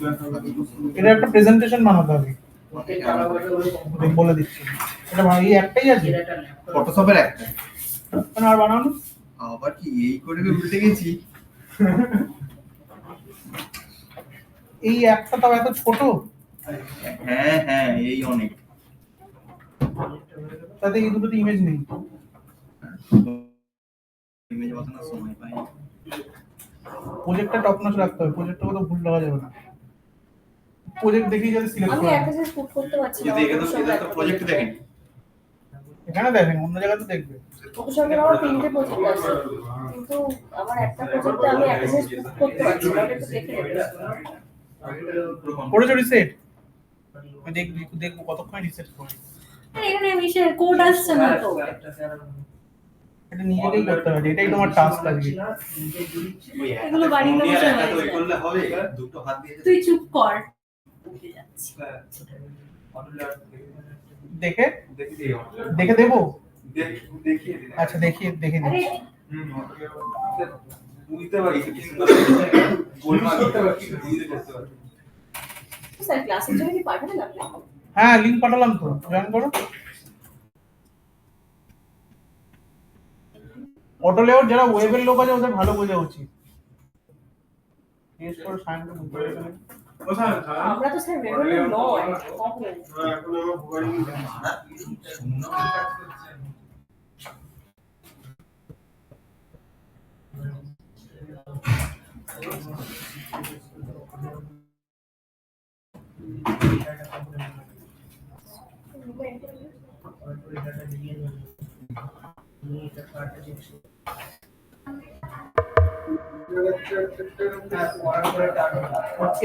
এটা একটা প্রেজেন্টেশন বানাতে হবে, প্রত্যেকটা আলাদা আলাদা করে ওদের বলে দিচ্ছি। এটা ভাই এই একটাই আছে, এর একটা ল্যাপটপ ফটোশপের একটা কেন আর বানানো? আবার কি এই করে উল্টে গেছি। এই একটা তাও এত ছোট, হ্যাঁ হ্যাঁ, এই অনেক। তাতে এই দুটোতে ইমেজ নেই। ইমেজ বানানোর সময় পাই না। প্রজেক্টটা টপ নচ রাখতে হবে, প্রজেক্টটা কোথাও ভুল দেওয়া যাবে না। প্রজেক্ট দেখেই যদি সিলেক্ট আমি করা একটা জিনিস পুট করতে পারছি না। যদি এখানে তো প্রজেক্ট দেখেন, এখানে দেখেন, অন্য জায়গাতে দেখবে। ফটোশপের আমার 3টে প্রজেক্ট আছে, কিন্তু আমার একটা প্রজেক্টে আমি একটা জিনিস পুট করতে পারছি না। ওটা একটু দেখে নেবেন। করেছো রিসেট? আমি দেখবো কতক্ষণ রিসেট করে। আরে এখানে মিশে কোড আসছে না তো। এটা নিজেকেই করতে হবে, এটাই তোমার টাস্ক আজকে। এগুলো বাড়ির লোক করলে হবে, দুটো হাত দিয়ে তুই চুপ কর। উঠে যাচ্ছি। দেখে দেখে দেবো। আচ্ছা দেখে দেখে আরে দিচ্ছি। বুঝতে পারি কিন্তু স্যার ক্লাসের জন্য কি পাঠাবেন আপনি? হ্যাঁ লিংক পাঠালাম তো, জয়েন করো। অটো লেআউট যারা ওয়েবের লোক আছে ওদের ভালো বোঝা উচিত। জিজ্ঞেস করো সায়নকে বুঝতে পারবে না। আমরা তো স্যার বেরোলে নয় কখন? এখন আমার ভয়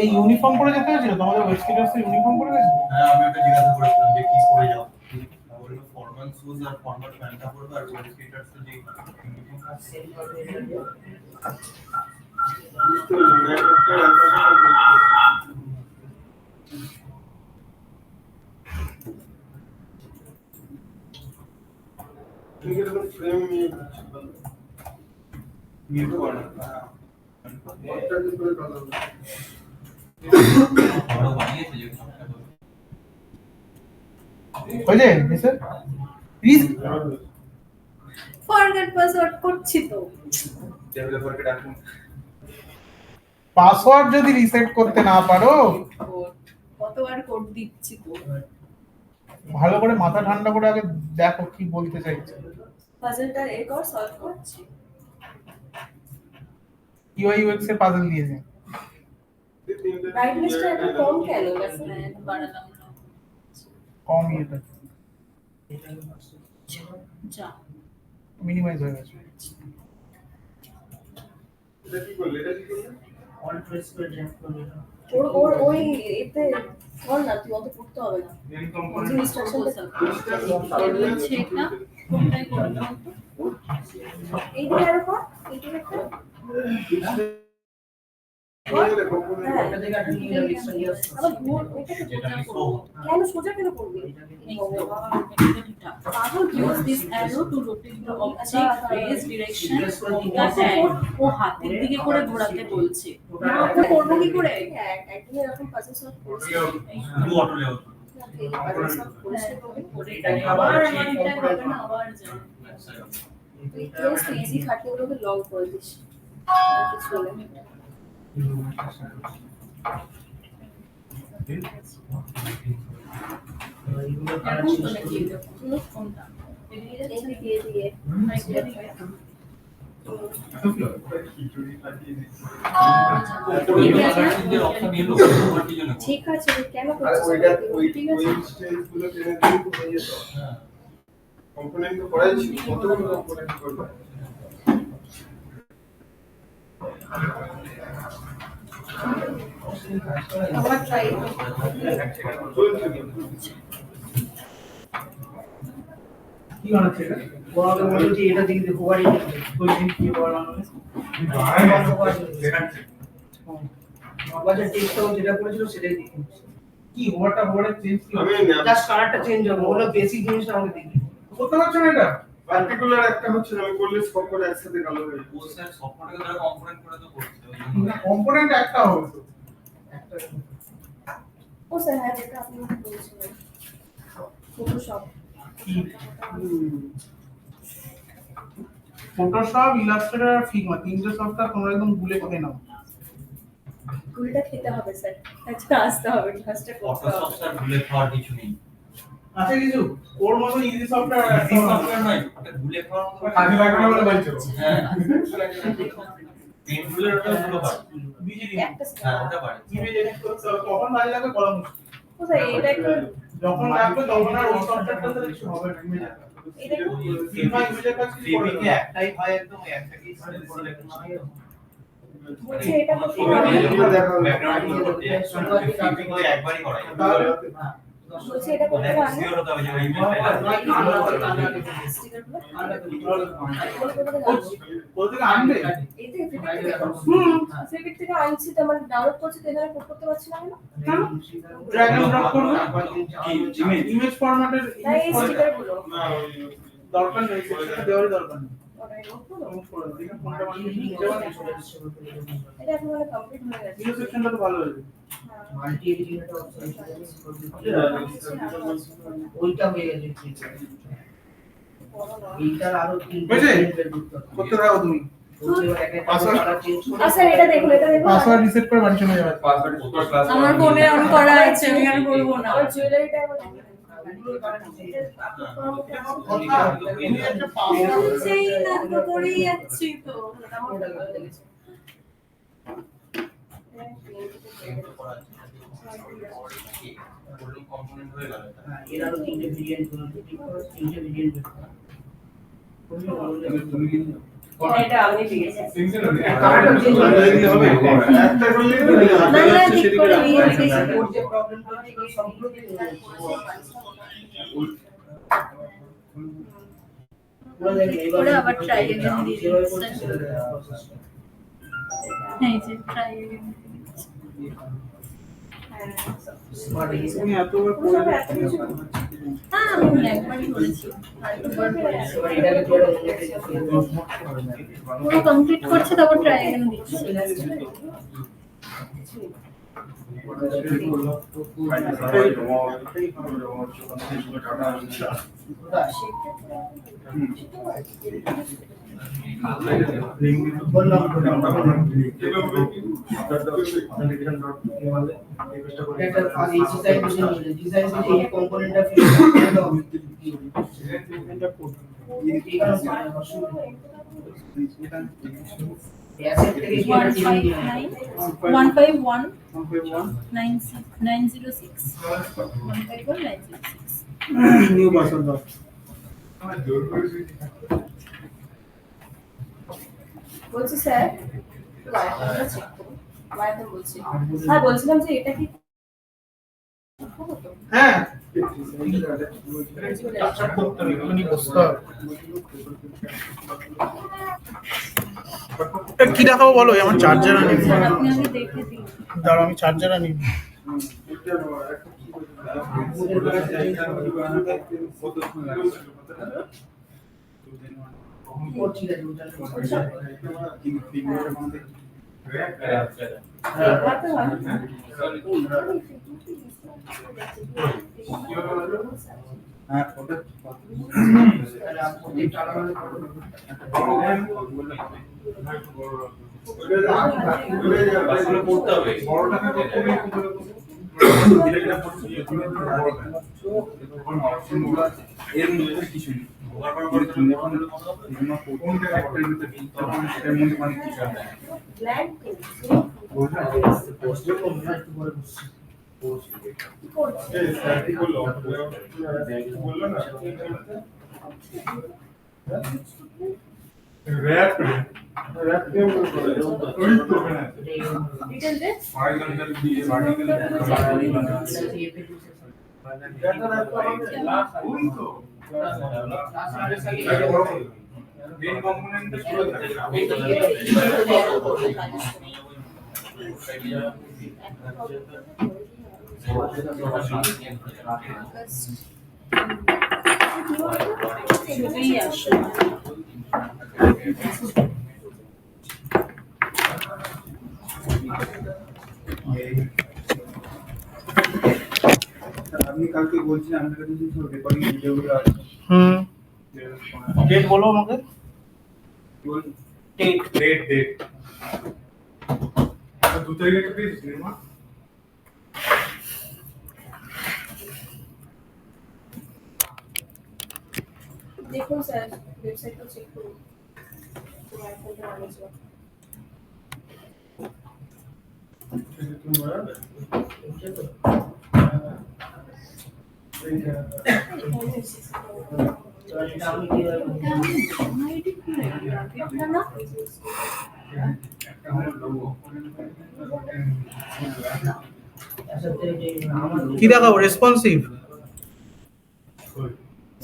এই ইউনিফর্ম পরে যেতে হয়েছিল তোমাদের ওয়েস্টিগার্স ইউনিফর্ম পরে গেছে? হ্যাঁ আমি ওটা জিজ্ঞাসা করেছিলাম যে কি পরে যাও, বললো ফর্মাল শুজ আর ফর্মাল প্যান্টটা পরবে, আর ওয়েস্টিগার্স যে ফ্রেম নিয়ে মিউট করে বড় বানিয়েছে যে হয়েছে নিসে রিস্ক। ফরগেট পাসওয়ার্ড করছি তো। ডেভেলপারকে ডাকুন। পাসওয়ার্ড যদি রিসেট করতে না পারো, কতবার কোড দিচ্ছি তো। ভালো করে মাথা ঠান্ডা করে আগে দেখো কি বলতে চাইছে। পাজলটা এ কর সলভ করছি। ইউআই ইউএক্স এর পাজল দিয়েছে। ব্রাইটনেসটা একটু কম কেন গেছে? বাড়ালাম না। কম এটা যা। মিনিমাইজ হয়ে গেছে। এটা কি করলে এটা কি করলে অল্ট প্রেস করে ড্রাফট করবে না। ওর ওর ওই এতে কর না, তুই অত পড়তে হবে না। যে ইনস্ট্রাকশনটা হচ্ছে এটা কোনটাই করে দাও তো। এই দিকে আরো কর, এই দিকে কর। হ্যাঁ, এটা থেকে একটা নিয়ে যাবে এক্সট্রা নিয়ে আসতে আবার ঘুর, ওটাকে যেটা সোজা করবো। করবো। কেন সোজা কেন করবি? Use this arrow to rotate the object, raise direction of the hand. ও হাতের দিকে করে ঘোরাতে বলছে। না, তো করবো কি করে? একদিন এরকম পাজল সলভ করেছি। শুধু অটো লেভেল এই পাজল সলভ করেছি তো। এটাকে আবার আবার আমার এটা হবে না, আবার যাবে। তুই কেস তো ইজি খাটলে ওগুলোকে লং করে দিস। আর কিছু হলে না। এইগুলো এখন কারা তো চেঞ্জ নাকি করবে? এটা কোনটা? এদিকে এই যাচ্ছে? দিকে, এই দিকে। এটা দিকে? অপশন এলো প্রপার্টি জন্য ঠিক আছে, কেন আর করছিস? ওইটা ঠিক আছে। স্টেজগুলো টেনে দিয়ে কমে যেত। কম্পোনেন্ট তো করাই ছিল, কতগুলো কম্পোনেন্ট করবে? আমার ট্রাই কি বানাচ্ছে এটা? ও আগে বললো যে এটা দেখি দেখো বাড়ি ওই দিন কি বানানো হয়েছে? বাবা যে টেক্সটটাও যেটা করেছিল সেটাই দেখি কি ওভারটা ওভারে চেঞ্জ কি আমি হবে? জাস্ট কালারটা চেঞ্জ হবে ওগুলো বেসিক জিনিসটা আমাকে দেখি করতে পারছো না এটা? পার্টিকুলার একটা হচ্ছে না, আমি করলে সব করে একসাথে কালো হয়ে যাবে। ও স্যার সবকটাকে তারা কম্পোনেন্ট করে তো করছে ওই জন্য না কম্পোনেন্ট একটা হবে তো। একটা ও স্যার, হ্যাঁ যেটা আপনি আমাকে বলেছিলেন ফটোশপ। ফটোশপ, ইলাস্ট্রেটর আর ফিগমা তিনটে সফটওয়্যার তোমরা একদম ভুলে খেয়ে নাও। গুলিটা খেতে হবে স্যার, আচ্ছা আসতে হবে, ক্লাসটা করতে ফটোশপ হবে। স্যার ভুলে খাওয়ার কিছু নেই আছে কিছু ওর মতো ইজি সফটওয়্যার ইজি সফটওয়্যার নয় ওটা ভুলে খাওয়ার মতো কাজে লাগবে না বলে বলছো। হ্যাঁ পেনফুলের ওটা ভুলে পারে বিজি একটা হ্যাঁ সেকেন্ড। ওটা পারে ইমেজ এডিট করতে হবে কখন কাজে লাগবে বলা মুশকিল। ও স্যার, এটা একটু যখন লাগবে তখন আর ওই সফটওয়্যারটা তো কিছু হবে না ইমেজ এটা একটু ফিগমা ইমেজের কাজ কিছু করে সিপিকে দেবে। একটাই হয় একদম একটাকেই সিলেক্ট করে রাখতে হয় বলছে এটা করতে ব্যাকগ্রাউন্ড করতে সিপিকে একবারই করাই তাহলে বলছে এটা করতে ওদের পারবে সিওর হতে হবে যে ওই ইমেজটা স্টিকারগুলো কোথা থেকে আনবে? এই তো ফেভিক থেকে আনছি তো, আমার ডাউনলোড করছি তো এখানে করতে পারছি না কেন? ড্র্যাগ এন্ড ড্রপ করবে ইমেজ ফরম্যাটের না, এই স্টিকারগুলো দরকার নেই সেটা দেওয়ারই দরকার নেই। ওটাই নোট করো। নোট করে দিই কোনটা বানিয়ে নিজে বানিয়েছো। এটা এখন মানে কমপ্লিট হয়ে গেছে। নিউ সেকশনটা তো ভালো হয়েছে। মাল্টি এডিটিং একটা অপশন ওইটা হয়ে গেছে এইটার আরো হয়েছে? করতে থাকো তুমি। আচ্ছা এটা দেখুন, এটা দেখুন। পাসওয়ার্ড রিসেট করে বাড়ি চলে যাবে। আমার ফোনে অন করা আছে, আমি আর বলবো না। আমার জুয়েলারিটা আমার সেই না তো করেই যাচ্ছি তো। কম্পোনেন্ট হয়ে গেল এর আরো তিনটে ভেরিয়েন্ট তিনটে ভেরিয়েন্ট এটা আমি পেয়েছি। কালারটা চেঞ্জ হবে একটা করলেই তো না না ঠিক করে নিয়ে এসেছি। ওর যে প্রবলেমটা হচ্ছে এগুলো সবগুলো ওরা আবার try again দিয়ে দিচ্ছে। এই যে ট্রাই এগেন। তুমি এতবার করে হ্যাঁ আমি একবারই করেছি, আরেকবার করেছি। পুরো কমপ্লিট করছে তারপর ট্রাই এগেন দিচ্ছে। One five nine 151 906 151 906 new password দাও। বলছি স্যার, লাইটটা চেক করুন। মায়াতে বলছি। হ্যাঁ বলছিলাম যে এটা কি হতো তো? হ্যাঁ টাচ করতে হবে, এগুলো নিয়ে বসতে হবে। এটা কি দেখাবো বলো? আমার চার্জার আনি স্যার আপনি আগে দেখে দিন। দাঁড়াও, আমি চার্জার আনি। ও ঠিক আছে ওটা দেখাতে হয়। করতে হবে এর মধ্যে কিছু নেই ব্ল্যাক ডিটেল দে। ছবিই আসে। আপনি কালকে বলছিলেন আমাদের কাছে যে সব রেকর্ডিং ভিডিওগুলো আছে ডেট বলো আমাকে। ডেট 2 তারিখে একটা পেয়েছি সিনেমা দেখুন স্যার ওয়েবসাইটটা চেক করুন। তোমার ফোনটা অনেক এটা আমি কি না কি দেখাবো? রেসপন্সিভ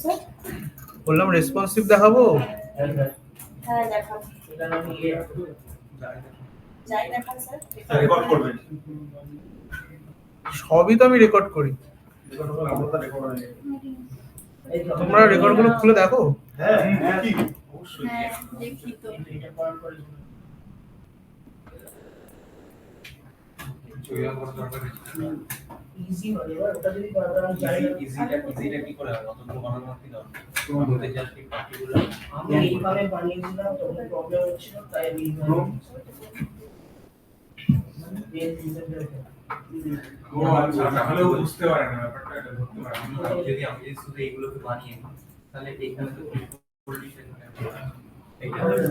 স্যার বললাম, রেসপন্সিভ দেখাবো। হ্যাঁ দেখান। এটা আমি যাই দেখান স্যার। রেকর্ড করবেন সবই তো আমি রেকর্ড করি। তোমরা রেকর্ডগুলো খুলে দেখো। হ্যাঁ কি হ্যাঁ দেখি তো। এটা করার পরে ইজি হবে ওটা যদি বারবার আমি জানি না ইজিটা কি করে হবে অতগুলো বানানো কি দাও তোমাদের জাস্ট এই পার্টিকুলার আমি এইভাবে বানিয়েছিলাম তখন প্রবলেম হচ্ছিল তাই আমি ও আচ্ছা তাহলে বুঝতে পারে না ব্যাপারটা এটা ধরতে পারে না যদি আমি শুধু এইগুলোকে বানিয়ে নিই তাহলে এখানে তো পজিশন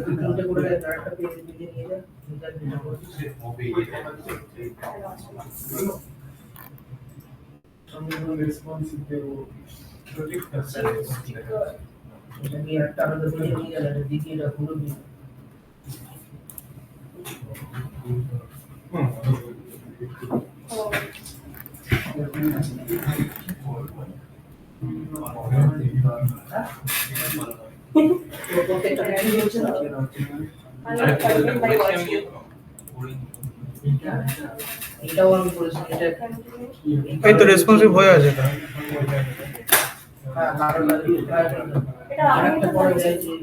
তিনটে করে একটা পেজ দিয়ে নিয়ে যা হবে আমি রেসপন্সিভ দেব এটা নিয়ে একটা আলাদা পেজে নিয়ে গেলে এটা দিকে এটা পুরো দিয়ে প্রত্যেকটা পেজ হচ্ছে না এটাও আমি করেছি এটা এই তো রেসপন্সিভ হয়ে আছে এটা। হ্যাঁ কারণ এটা আরেকটা পরে যায় যে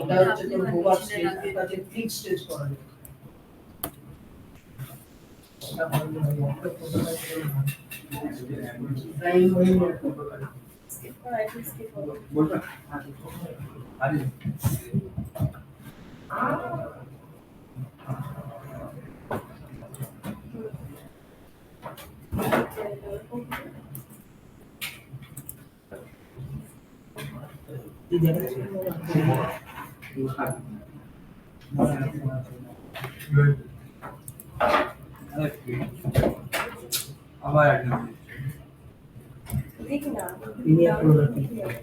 এটা হচ্ছে তোর গোবা স্টেজ এটা হচ্ছে ফিক্স স্টেজ করা যায় এটা ভালো হয় একটা প্রোটোটাইপ করে প্রাইম হয়ে স্কিপ করা আই থিংক স্কিপ করো। বলবেন আরে এই দেখেন আবার একদম দেখি না প্রিমিয়ার প্রোডাক্ট ভেরিফাই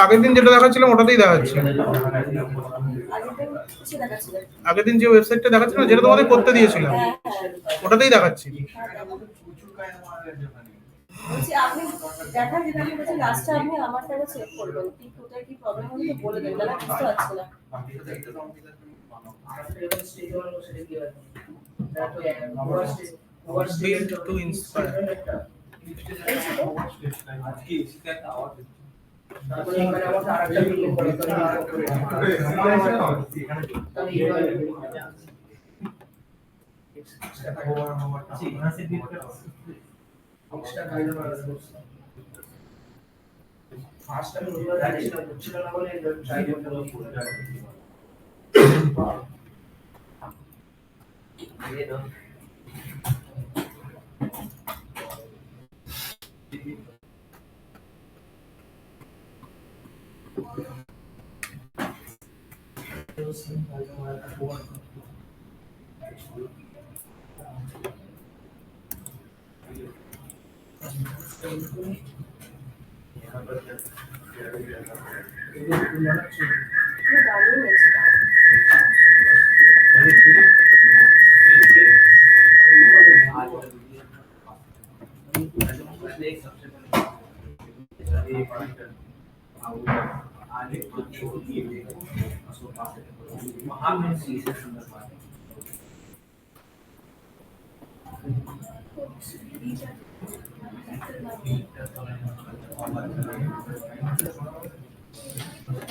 আগের দিন যেটা দেখাচ্ছিলাম ওটাতেই দেখাচ্ছে। আগের দিন কিছু দেখাচ্ছিল। আগের দিন যে ওয়েবসাইটটা দেখাচ্ছিল যেটা তোমাদের করতে দিয়েছিলাম হ্যাঁ, ওটাতেই দেখাচ্ছি। বলছি আপনি দেখা যেটা আমি বলছি লাস্টে আপনি আমারটা চেক করবেন কি কোথায় কি প্রবলেম হলো তো বলে দেবেন, না বুঝতে পারছি না। Built to inspire. তারপরে এখানে আমাদের আরেকটা বিল্ডিং করে ফার্স্ট টাইম ওগুলো যাচ্ছিল না বলে ট্রাই করতে দারুণ হয়েছে।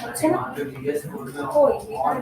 হচ্ছে না? ওই এখানে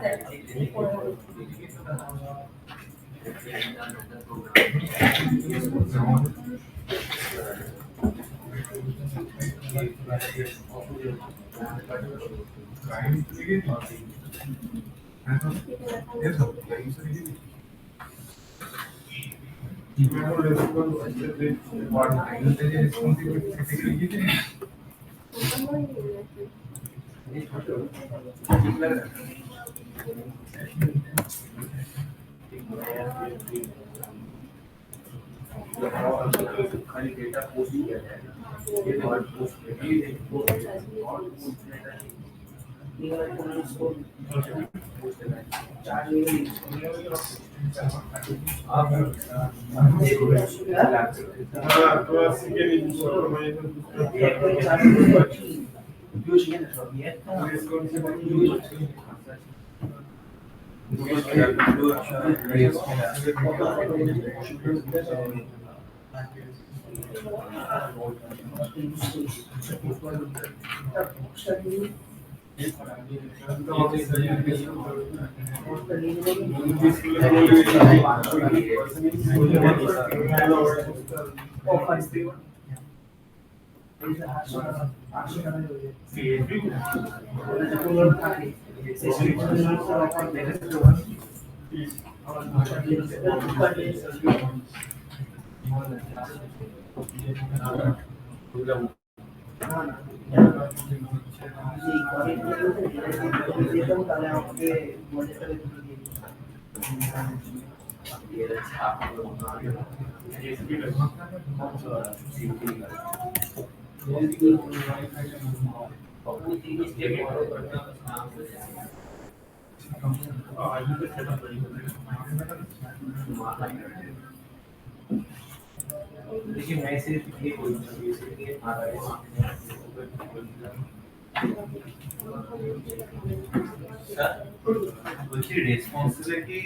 বলছি রেসপন্সিবিলিটি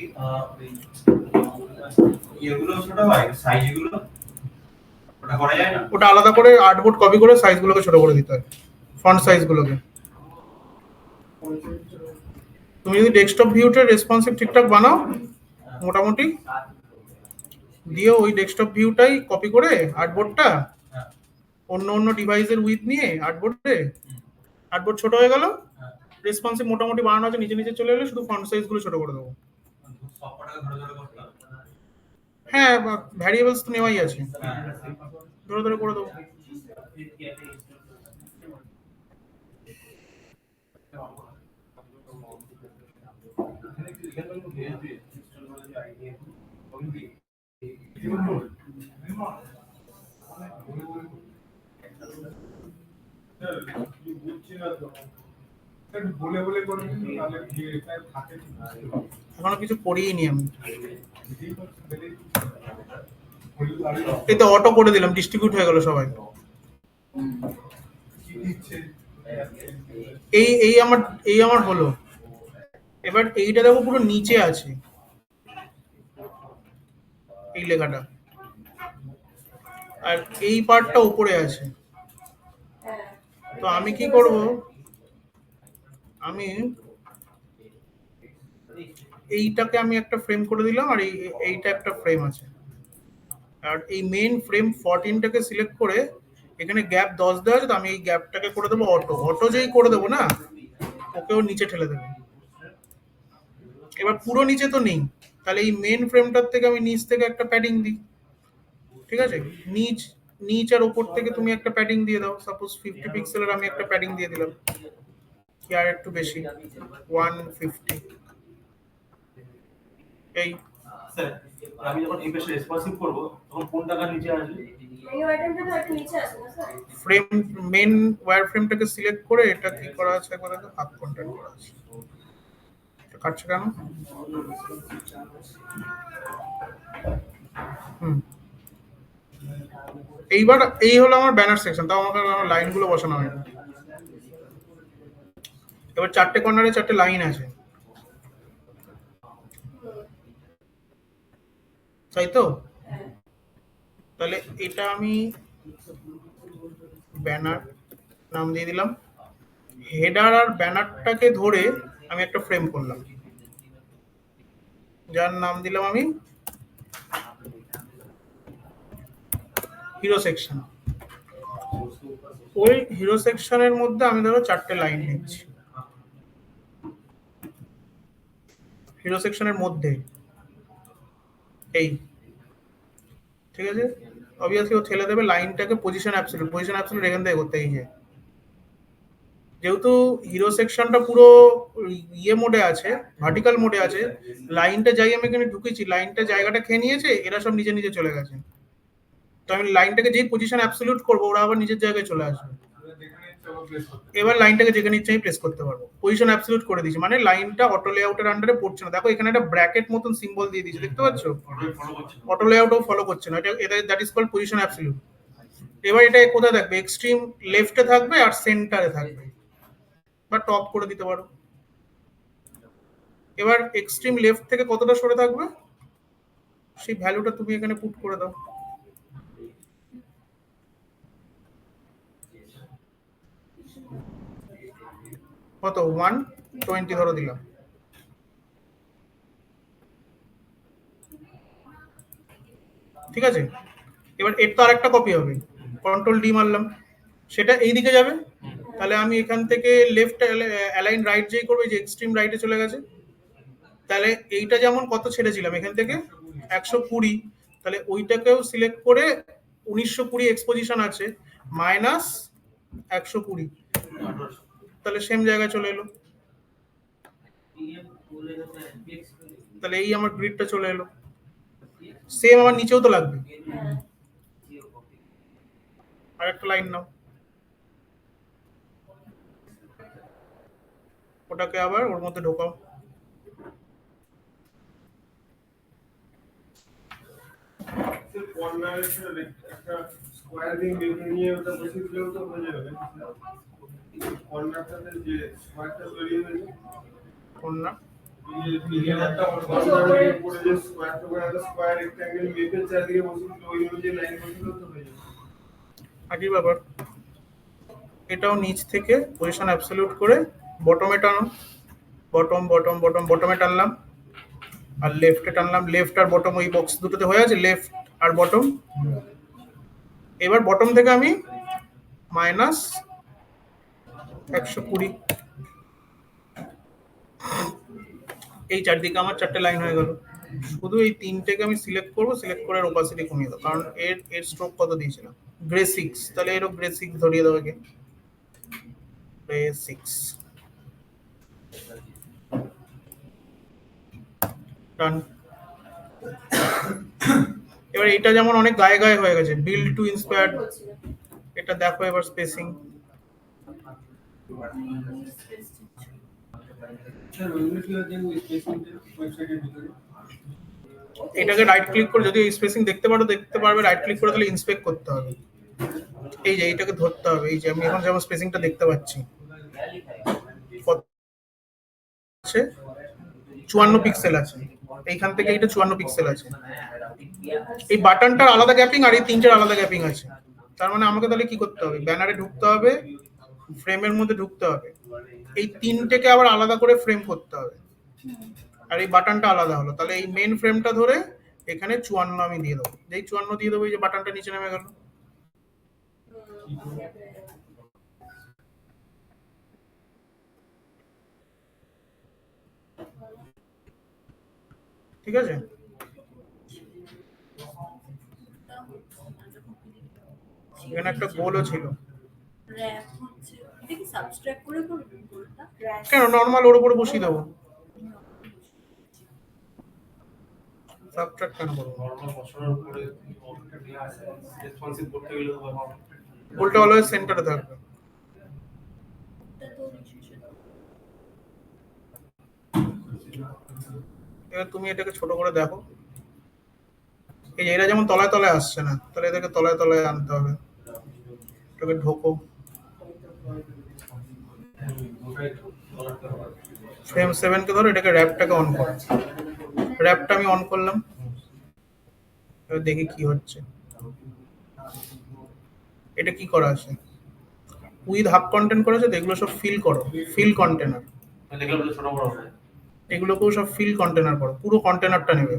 এগুলো ছোট হয় সাইজগুলো ওটা করা যায় না? ওটা আলাদা করে আর্টবোর্ড কপি করে সাইজগুলোকে ছোট করে দিতে হয়, ফন্ট সাইজগুলোকে। তুমি যদি ডেস্কটপ ভিউতে রেসপন্সিভ ঠিকঠাক বানাও মোটামুটি দিয়ে ওই ডেস্কটপ ভিউটাই কপি করে আর্টবোর্ডটা অন্য অন্য ডিভাইসের উইথ নিয়ে আর্টবোর্ড ছোট হয়ে গেল, রেসপন্সিভ মোটামুটি বানানো আছে, নিচে নিচে চলে এলে শুধু ফন্ট সাইজগুলো ছোট করে দেবো। সবকটাকে ধরে ধরে করতে হবে। হ্যাঁ, ভ্যারিয়েবলস তো নেওয়াই আছে। ধরে ধরে করে দেবো। বুঝছি না তো বলে বলে করবি তাহলে এটা থাকে এখনো কিছু করিই নি আমি। এই তো অটো করে দিলাম, ডিস্ট্রিবিউট হয়ে গেল সবাই। কি দিচ্ছে এই আমার হলো। এবার এইটা দেখো পুরো নিচে আছে এই লেখাটা, আর এই পার্টটা উপরে আছে। তো আমি কি করব, আমি এইটাকে আমি একটা ফ্রেম করে দিলাম, আর এইটা একটা ফ্রেম আছে। আর এই মেইন ফ্রেম 14টাকে সিলেক্ট করে এখানে গ্যাপ 10 দেওয়া আছে, তো আমি এই গ্যাপটাকে করে দেবো অটো যেই করে দেবো না, ওকেও নিচে ঠেলে দেবো। এবার পুরো নিচে তো নেই, তাহলে এই মেইন ফ্রেমটার থেকে আমি নিচ থেকে একটা প্যাডিং দিই। ঠিক আছে, নিচ আর ওপর থেকে তুমি একটা প্যাডিং দিয়ে দাও। সাপোজ 50 পিক্সেলের আমি একটা প্যাডিং দিয়ে দিলাম, কি আর একটু বেশি 150। এই স্যার আমি যখন এই পেজে রেসপন্সিভ করব তখন কোন টাকা নিচে আসবে? মেনু আইটেমটা তো একটু নিচে আছে না স্যার? ফ্রেম মেইন ওয়্যার ফ্রেমটাকে সিলেক্ট করে এটা কি করা আছে একবার দেখো, হাফ কন্টেন্ট করা আছে। এটা কাটছে কেন? এইবার এই হলো আমার ব্যানার সেকশন, তাও আমাকে লাইনগুলো বসানো হয়নি। এবার 4টে কর্নারে 4টে লাইন আছে, তাই তো? তাহলে এটা আমি ব্যানার নাম দিয়ে দিলাম। হেডার আর ব্যানারটাকে ধরে আমি একটা ফ্রেম করলাম, যার নাম দিলাম আমি হিরো সেকশন। ওই হিরো সেকশনের মধ্যে আমি ধরো 4টে লাইন নিচ্ছি, হিরো সেকশনের মধ্যে এই, ঠিক আছে। অবভিয়াসলি ও ঠেলে দেবে লাইনটাকে পজিশন অ্যাবসলিউট এখান থেকে করতে, এই যে যেহেতু হিরো সেকশনটা পুরো ইয়ে মোডে আছে, ভার্টিক্যাল মোডে আছে, লাইনটা যাই আমি এখানে ঢুকেছি, লাইনটা জায়গাটা খেয়ে নিয়েছে, এরা সব নিচে নিচে চলে গেছে। তো আমি লাইনটাকে যেই পজিশন অ্যাবসলিউট করবো, ওরা আবার নিজের জায়গায় চলে আসবে। এবার লাইনটাকে যেখানে ইচ্ছে আমি প্রেস করতে পারবো, পজিশন অ্যাবসলিউট করে দিয়েছি, মানে লাইনটা অটো লেআউটের আন্ডারে পড়ছে না। দেখো এখানে একটা ব্র্যাকেট মতন সিম্বল দিয়ে দিয়েছে, দেখতে পাচ্ছ? অটো লেআউটও ফলো করছে না, এটা that is called position absolute. এবার এটা কোথায় থাকবে? এক্সট্রিম লেফটে থাকবে আর সেন্টারে থাকবে, বা টপ করে দিতে পারো। এবার এক্সট্রিম লেফট থেকে কতটা সরে থাকবে সেই ভ্যালুটা তুমি এখানে পুট করে দাও। কত? 120 ধরো দিলাম। ঠিক আছে, এবার এর তো আরেকটা কপি হবে, কন্ট্রোল ডি মারলাম, সেটা এই দিকে যাবে। তাহলে আমি এখান থেকে লেফট অ্যালাইন রাইট যেই করবে, যে এক্সট্রিম রাইটে চলে গেছে, তাহলে এইটা যেমন কত ছেড়েছিলাম এখান থেকে 120, তাহলে ওইটাকেও সিলেক্ট করে 1920 এক্সপোজিশন আছে মাইনাস 120, তাহলে সেম জায়গায় চলে এলো। তাহলে এই আমার গ্রিডটা চলে এলো, সেম আমার নিচেও তো লাগবে। আর একটা লাইন নাও, ওটাকে আবার ওর মধ্যে ঢোকাও। কর্নারে একটা স্কোয়ার রিং নিয়ে ওটা বসে দিলেও তো হয়ে যাবে। কর্নারটাতে যে স্কোয়ারটা তৈরি হয়েছে, কর্নার উপরে যে স্কোয়ারটা করে একটা স্কোয়ার রেক্ট্যাঙ্গেল মেপের চারদিকে বসে দিলে ওই অনুযায়ী লাইন বসে দিলেও তো হয়ে যাবে। একই ব্যাপার, এটাও নিচ থেকে পজিশন অ্যাবসলিউট করে বটমে টানো, বটমে টানলাম, আর লেফটে টানলাম। লেফট আর বটম ওই বক্স দুটোতে হয়ে আছে, লেফট আর বটম। এবার বটম থেকে আমি মাইনাস 120, এই চারদিকে আমার 4টে লাইন হয়ে গেল। শুধু এই 3টেকে আমি সিলেক্ট করবো, সিলেক্ট করে ওপাসিটি কমিয়ে দাও, কারণ এর স্ট্রোক কত দিয়েছিলাম গ্রে 6, তাহলে এরও গ্রে 6 ধরিয়ে দেবো কি গ্রে 6 ডান। এবার এটা যেমন অনেক গায়ে গায়ে হয়ে গেছে, বিল্ড টু ইন্সপায়ার্ড, এটা দেখো এবার স্পেসিং। স্যার ওইগুলো কি হচ্ছে স্পেসিংটা ওয়েবসাইটের ভিতরে? এটাকে রাইট ক্লিক করে যদি স্পেসিং দেখতে পারবে, রাইট ক্লিক করে তাহলে ইন্সপেক্ট করতে হবে। এই যে এইটাকে ধরতে হবে, এই যে আমি এখন যেমন স্পেসিংটা দেখতে পাচ্ছি কত আছে, 54 পিক্সেল আছে, এইখান থেকে এটা 54 পিক্সেল আছে। এই বাটনটার আলাদা গ্যাপিং আর এই তিনটের আলাদা গ্যাপিং আছে। তার মানে আমাকে তাহলে কি করতে হবে, ব্যানারে ঢুকতে হবে, ফ্রেমের মধ্যে ঢুকতে হবে, এই তিনটেকে আবার আলাদা করে ফ্রেম করতে হবে, আর এই বাটনটা আলাদা হলো। তাহলে এই মেন ফ্রেমটা ধরে এখানে 54 আমি দিয়ে দেবো, যেই 54 দিয়ে দেবো এই যে বাটনটা নিচে নেমে গেল। ঠিক আছে, এখানে একটা গোলও ছিল। র‍্যাপ হচ্ছে এটা কি সাবস্ট্রাক্ট করে করবে গোলটা? কেন, নর্মাল ওর উপরে বসিয়ে দেবো, সাবট্রাক্ট কেন করবো? নরমাল বসানোর উপরে রেসপন্সিভ করতে গেলে তো ব্যাপার। গোলটা অলওয়েজ সেন্টারে থাকবে। এটা তো রিসেশন। এবার তুমি এটাকে ছোট করে দেখো, এই যে এরা যেমন তলায় তলায় আসছে না, তাহলে এদেরকে তলায় তলায় আনতে হবে। এটাকে ঢোকো, ফ্রেম 7 কে ধরো, এটাকে র্যাপটাকে অন করো। র্যাপটা আমি অন করলাম, এবার দেখি কি হচ্ছে। এটা কি করা আছে, উইথ হাফ কন্টেন্ট করা আছে, এগুলো সব ফিল করো, ফিল কন্টেনার, দেখলাম যে ছোট বড় হবে। এগুলোকেও সব ফিল কন্টেনার করো, পুরো কন্টেনারটা নেবে।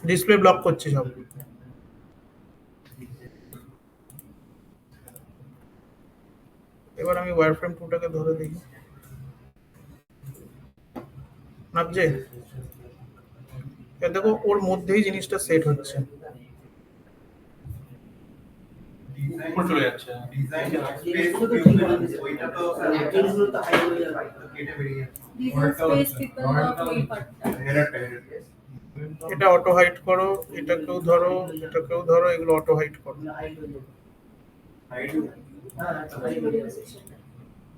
ডিসপ্লে ব্লক করছে সব। এবার আমি ওয়্যারফ্রেম 2টাকে ধরে দেখি নাবজে। এবার দেখো ওর মধ্যেই জিনিসটা সেট হচ্ছে। উপরে চলে যাচ্ছে। ওইটা তো এগুলো তো হাই হয়ে যাবে। কেটে বেরিয়ে These are space people not ওই পার্টটা। এটা অটো হাইড করো, এটাকেও ধরো, এটাকেও ধরো, এগুলো অটো হাইড করো। হাই হয়ে যাবে। হাইড হ্যাঁ হাই হয়ে যাবে।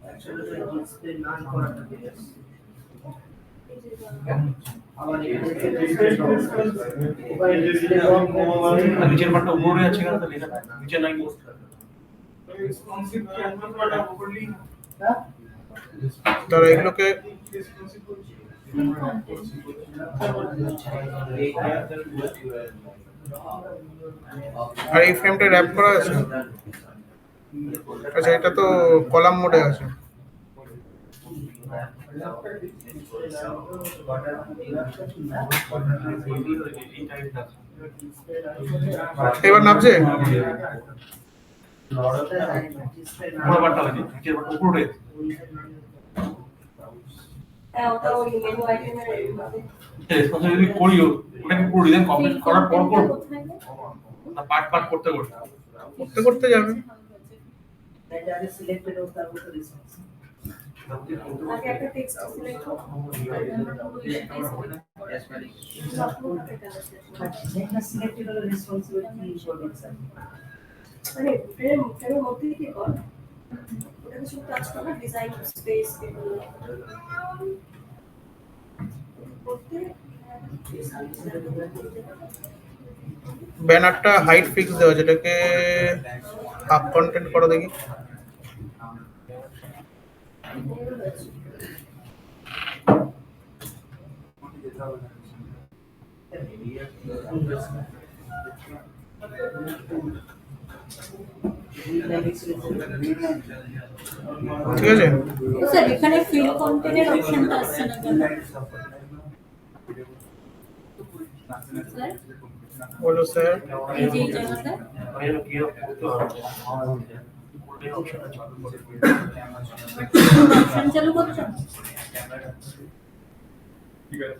অ্যাকচুয়ালি তো ডিসপ্লে না করাটা বেশ। আবার এখানে নিচের পার্টটা উপরে আছে কেন, তাহলে এটা নিচে নাই। হ্যাঁ ধরো এগুলোকে আর এই ফ্রেমটা র‍্যাপ করা আছে। আচ্ছা, এটা তো কলাম মোডে আছে। এবার নামছে, উপরে পার্টটা হয়নি, নিচের পার্টটা উপরে। হ্যাঁ, ওটা ওই মেনু আইটেমের মধ্যে। রেসপন্সিবিলিটি করিও, ওটাকে পুরো ডিজাইন কমপ্লিট করার পর করবো না, পার্ট পার্ট করতে করতে করতে করতে যাবে। এটা সিলেক্টেড হোক তারপর তো রেসপন্স। আগে একটা টেক্সট সিলেক্ট করো। যেটা সিলেক্টেড হলো রেসপন্সিবিলিটি ইম্পর্টেন্ট স্যার। মানে ফ্রেমের মধ্যে কি কর, ওটাকে শুধু টাচ করো, ডিজাইন স্পেস এগুলো করতে। ব্যানারটা হাইট ফিক্স দেওয়া, যেটাকে হাফ কন্টেন্ট করো দেখি। ঠিক আছে, স্যার এখানে ফিল কন্টেন্টের অপশনটা আসছে না কেন স্যার? বলো স্যার। এই যে এই জায়গাটা এর কি করতে হবে, কোডে অপশনটা চালু করে অপশন চালু করতে ঠিক আছে।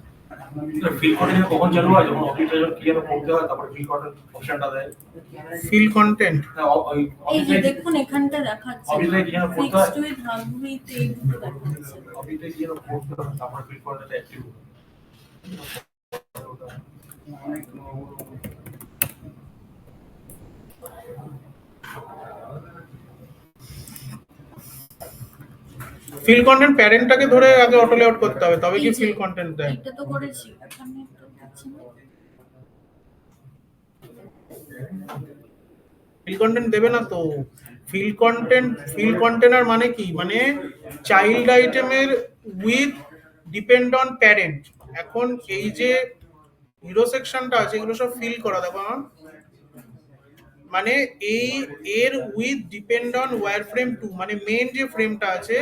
ফিল কন্টেন্ট কখন চালু হয় যখন অফিসে যখন কি যেন করতে হয় তারপরে ফিল কন্টেন্ট অপশনটা দেয়। ফিল কন্টেন্ট এই যে দেখুন এখানটা দেখাচ্ছে অফিসে কি যেন করতে হয় ফিক্সড উইথ হাব উইথ এই দুটো দেখাচ্ছে। অফিসে কি যেন করতে হয় তারপরে fill content active fill content প্যারেন্টটাকে ধরে আগে অটো লেআউট করতে হবে তবে কি এই যে, ফিল কন্টেন্ট দেয়। এটা তো করেছি এখানে তো দেখছি না। ফিল কন্টেন্ট দেবে না তো। ফিল কন্টেনার মানে কি, মানে চাইল্ড আইটেমের উইথ ডিপেন্ড অন প্যারেন্ট। এখন এই যে হিরো সেকশনটা আছে এগুলো সব ফিল করা, দেখো আমার মানে এই এর with depend on wire frame 2, মানে মেন যে ফ্রেমটা আছে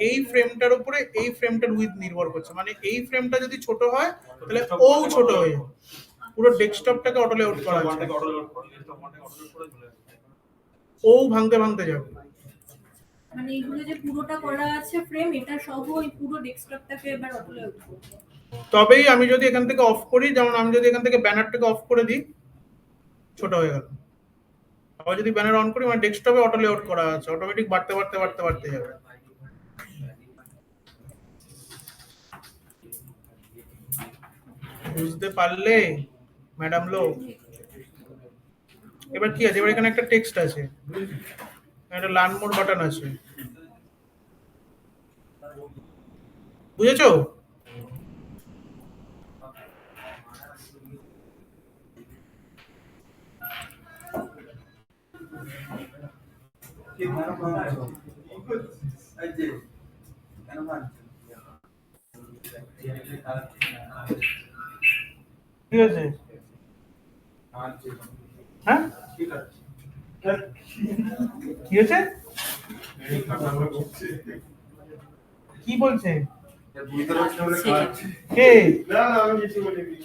এই ফ্রেমটার উপরে এই ফ্রেমটার উইথ নির্ভর করছে। মানে এই ফ্রেমটা যদি ছোট হয় তাহলে ও ছোট হয়ে যাবে। পুরো ডেস্কটপটাকে অটো লেআউট করা আছে, ও ভাঙতে ভাঙতে যাবে। মানে এগুলো যে পুরোটা করা আছে ফ্রেম এটা সহ ওই পুরো ডেস্কটপটাকে এবার অটো লেআউট করব। তবেই আমি যদি এখান থেকে অফ করি, যেমন আমি যদি এখান থেকে ব্যানারটাকে অফ করে দিই ছোট হয়ে গেল, আবার যদি ব্যানার অন করি মানে ডেস্কটপে অটো লেআউট করা আছে, অটোমেটিক বাড়তে বাড়তে বাড়তে বাড়তে যাবে। বুঝতে পারলে ম্যাডাম লোক? এবার কি আছে, এবার এখানে একটা টেক্সট আছে, একটা লার্ন মোর বাটন আছে, বুঝেছো? ঠিক আছে, হ্যাঁ কি হয়েছে, কি বলছে কে? না না আমি কিছু বলিনি।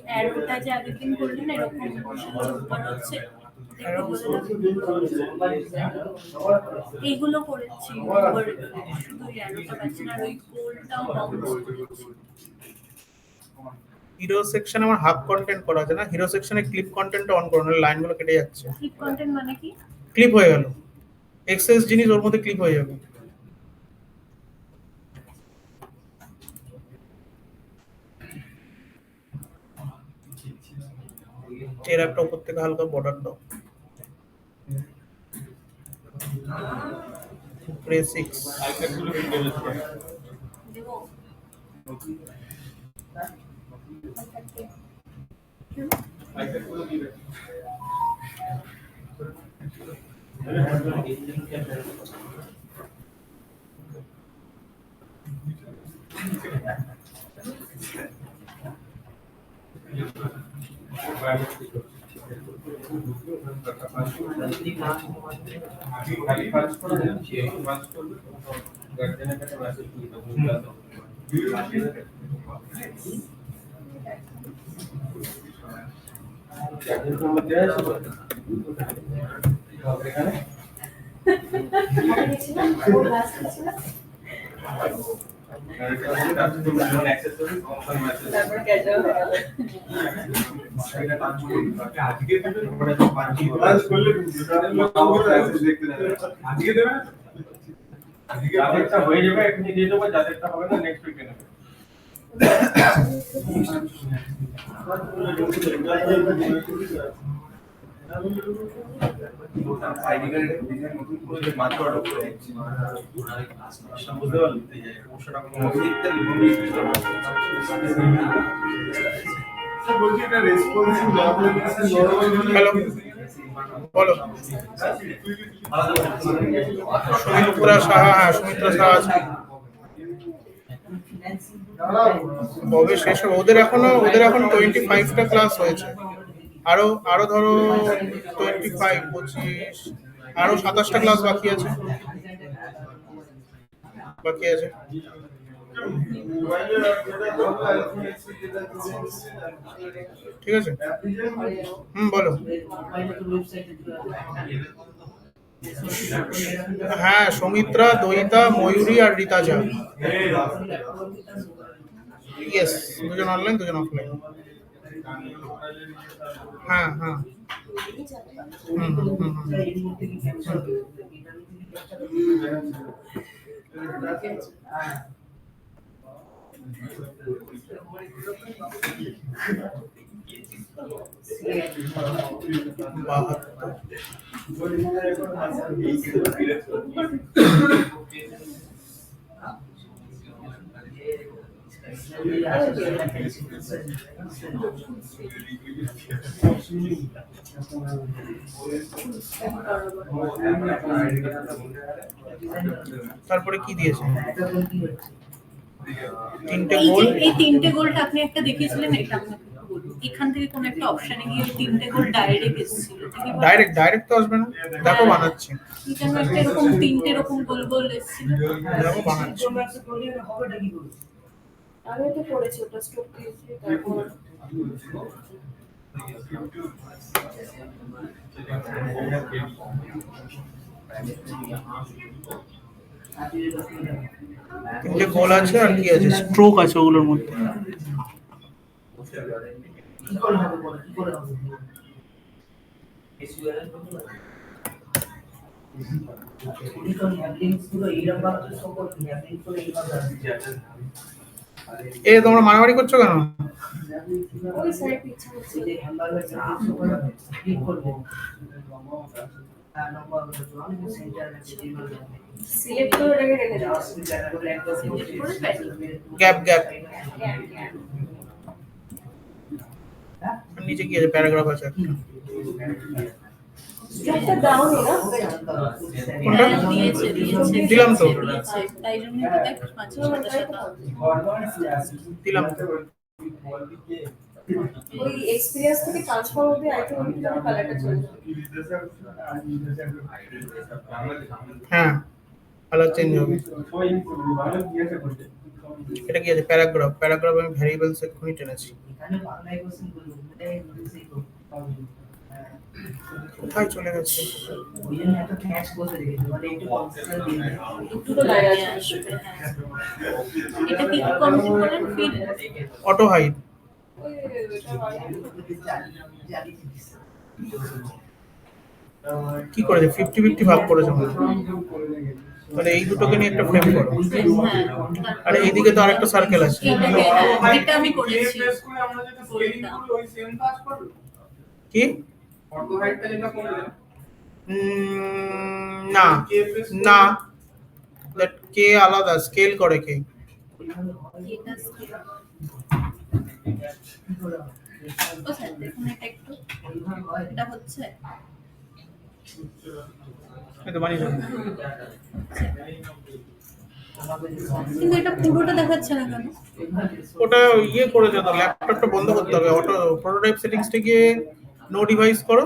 অ্যারোটা যে আগের দিন করলেন এরকম উপর হচ্ছে এইগুলো করেছি শুধু অ্যারোটা পাচ্ছি না, আর ওই গোলটাও বাউন্স করেছি। হিরো সেকশনে আমার হাফ কন্টেন্ট করা আছে না, হিরো সেকশনে ক্লিপ কন্টেন্টটা অন করো, নাহলে লাইনগুলো কেটে যাচ্ছে। ক্লিপ কন্টেন্ট মানে কি? ক্লিপ হয়ে গেল, এক্সেস জিনিস ওর মধ্যে ক্লিপ হয়ে যাবে। এর একটা উপর থেকে হালকা বর্ডার দাও, প্রেস 6 দেবো লাঞ্চ করলে দেখতে যাবে আজকে দেবে যাদেরটা হয়ে যাবে এখনই দিয়ে দেবো, যাদেরটা হবে না নেক্সট উইকে নেবে। বুঝতে পারলি বলছি এটা রেসপন্সিভ না হলে হ্যালো বলো। সুমিত্রা সাহা, হ্যাঁ সুমিত্রা সাহা আছে, কবে শেষ হবে ওদের? এখন 25টা ক্লাস হয়েছে, আরো ধরো 25, 25 আরো 27টা ক্লাস বাকি আছে। মোবাইলের যেটা দরকার যেটা ঠিক আছে বলো। মোবাইলে তো ওয়েবসাইটে হ্যাঁ, সৌমিত্রা, দয়িতা, ময়ূরী আর রিতাজা। ইয়েস, দুজন অনলাইন, দুজন অফলাইন। হ্যাঁ হ্যাঁ তারপরে কি দিয়েছে? তিনটে এই গোল। যে এই তিনটে গোলটা আপনি একটা দেখিয়েছিলেন, এটা আমাকে একটু বলুন। এখান থেকে কোন একটা অপশনে গিয়ে ওই তিনটে গোল ডাইরেক্ট এসেছিল, ঠিক আছে? ডাইরেক্ট তো আসবে না, দেখো বানাচ্ছি। কেন একটা এরকম তিনটে এরকম গোল গোল এসেছিল? দেখো বানাচ্ছি। হবেটা কি করে? আমি তো করেছি ওটা স্ট্রোক দিয়েছি, তারপর তিনটে গোল আছে আর কি আছে, স্ট্রোক আছে ওগুলোর মধ্যে। কি করে হবে বলো, কি করে হবে? এখন হ্যান্ডলিংস গুলো এইরকম ভাবে সকল হ্যান্ডলিংস গুলো এইভাবে এ তোমরা মারামারি করছো কেন? ওই সাইড পিছনে হচ্ছে যে হ্যান্ডলার ক্লিক করবে নম্বর অনেক সেন্টার আছে যেগুলো সিলেক্ট করে রেখে দাও। গ্যাপ নিচে কি আছে? প্যারাগ্রাফ আছে একটা। স্ট্রোকটা ডাউন না, কোনটা? দিয়েছে দিলাম তো। দিয়েছে, তাই জন্য তো দেখ পাঁচের সাথে সাথে দিলাম তো। ওই এক্সপেরিয়েন্স থেকে ট্রান্সফর্ম হবে, আই থিংক ওটা কালারটা চলে যাবে। হ্যাঁ, কালার চেঞ্জ হবে। এটা কি আছে? প্যারাগ্রাফ আমি ভ্যারিয়েবলস এক্ষুনি টেনেছি। এখানে বাংলায় কোশ্চেন করব এটাই ইংলিশে করব কোথায় চলে গেছে? ওই জন্য একটা ক্যাচ বলতে রেখেছি মানে একটু কনসেপ্ট দিয়ে একটু তো লাগে আসবে। হ্যাঁ, এটা কি কনফিগারেশন ফিল অটো হাইড। ওই এটা হয় জানি কি করেছে? 50-50 ভাগ করেছে মনে হয়। তাহলে এই দুটোকে নিয়ে একটা ফ্রেম করো। আর এইদিকে তো আরেকটা সার্কেল আছে। এটা আমি করেছি। কি? না না, দ্যাট কে আলাদা, স্কেল করে কে। এটা স্কেল। ও স্যার দেখুন এটা একটু, এটা হচ্ছে এটা বানিয়ে দাও। কিন্তু এটা পুরোটা দেখাচ্ছে না কেন? ওটা ইয়ে করেছে তো, ল্যাপটপটা বন্ধ করতে হবে। অটো প্রোটোটাইপ সেটিংসটা গিয়ে নো ডিভাইস করো।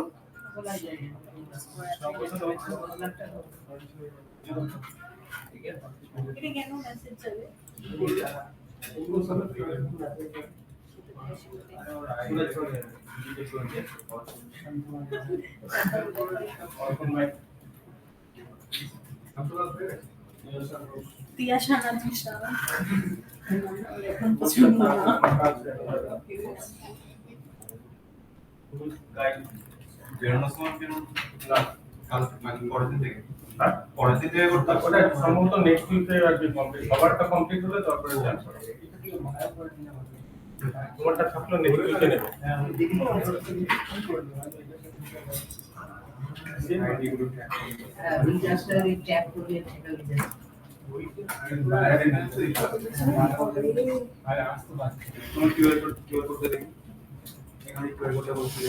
এটা কেন মেসেজ যাবে? তিয়াশা না দিশা এখন পছন্দ না। বেরোনোর সময় বেরোন না, কাল পরের দিন থেকে পরের দিন থেকে করতে হবে। ওটা সম্ভবত নেক্সট উইকে আর কি কমপ্লিট, সবারটা কমপ্লিট হলে তারপরে যান। তোমারটা থাকলো নেক্সট উইকে নেবে। হ্যাঁ উই জাস্ট ট্যাপ করে সেটা হয়ে যায় তুমি কিউআর করতে দেখি এখানে কিউআর করতে বলছি।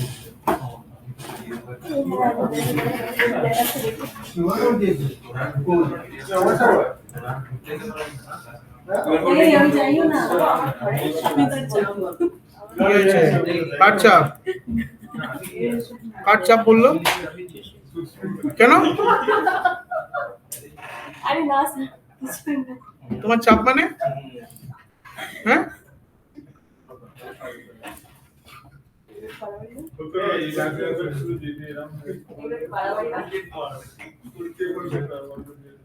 আমি জানিও না। আমি তো যাবো। কি হয়েছে? কার চাপ বললো? কেন? আরে না, তোমার চাপ মানে হ্যাঁ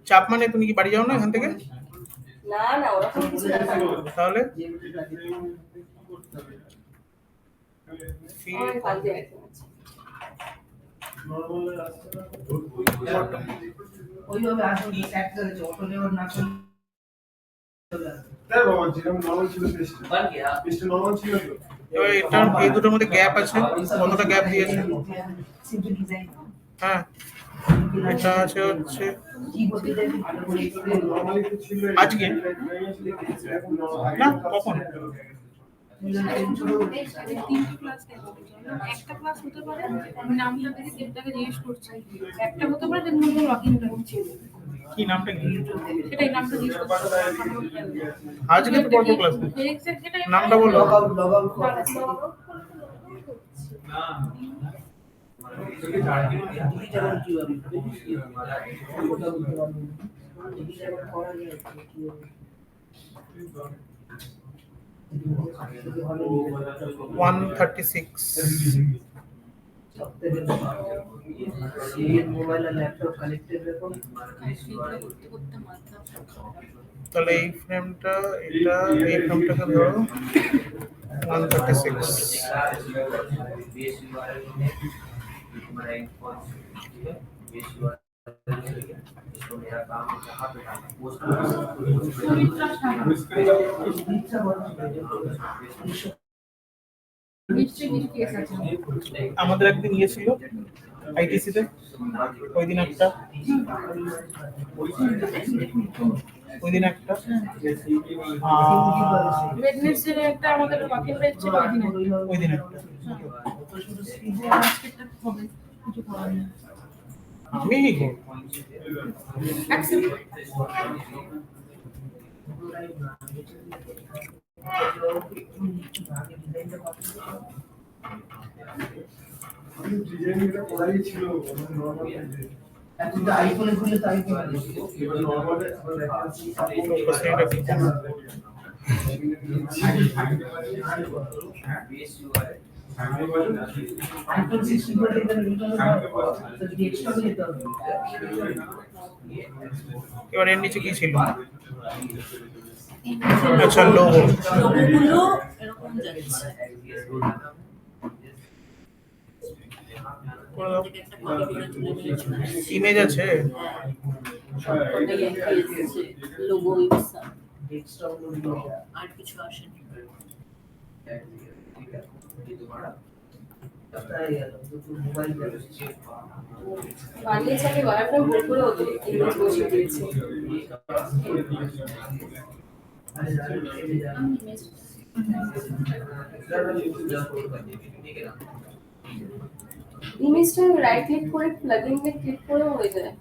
চাপ মানে তুমি কি বাড়ি যাও না এখান থেকে না না ওরকম কিছু না তাহলে আমার কালকে আছে ওইভাবে আসলে স্যাট করেছে অটো নেওয়ার না করলে তাই বাবা যেরকম নরমাল ছিল টেস্ট নরমাল ছিল তো এবার এটা এই দুটোর মধ্যে গ্যাপ আছে কতটা গ্যাপ দিয়েছে সিম্পল ডিজাইন হ্যাঁ এটা আছে হচ্ছে কি বলতে চাই ভালো করে explain নরমালি তো ছিল আজকে? না কখন তিনটে ক্লাস একটা ক্লাস হতে পারে মানে আমি আপনাকে সেটাকে জিজ্ঞেস করছি একটা হতে পারে যেন মধ্যে লকিং ছিল কি নামটা কি সেটাই নামটা জিজ্ঞেস করছি আজকে তো পড়বো ক্লাস সেটাই নামটা বলো লগ আউট করে দিদি যেমন কি হবে ওটা বুঝতে পারবো দিদি যেমন করা যায় কি হবে 136 মোবাইল আর ল্যাপটপ কানেক্টেড রাখো তাহলে এই ফ্রেমটা এটা এই ফ্রেমটাকে ধরো 136 আমাদের একদিন ইয়েছিল আইটিসি তে ওই দিন একটা ওয়েডনেসডে একটা আমাদের লকিং রেট ছিল ওই দিন একটা কিছু করার নেই আমি ডিজাইনটা করাই ছিল নরমাল এখন তো আইফোনে খুলে তো আইফোন নরমাল আইফোন 16 করে দেন তো যদি এক্সট্রা করে দিতে হবে এবার এর নিচে কি ছিল আচ্ছা লোগো লোগোগুলো এরকম যাচ্ছে একটা কপি করে তুলে নিয়েছিল ইমেজ আছে লোগো এক্সট্রা আর কিছু আসেনি মোবাইল বানিয়েছে আমি ওয়ারফ্রেম ভুল করে ওদের ইমেজ বসিয়ে দিয়েছি ইমেজটা রাইট ক্লিক করে প্লাগইনে ক্লিক করে হয়ে যায়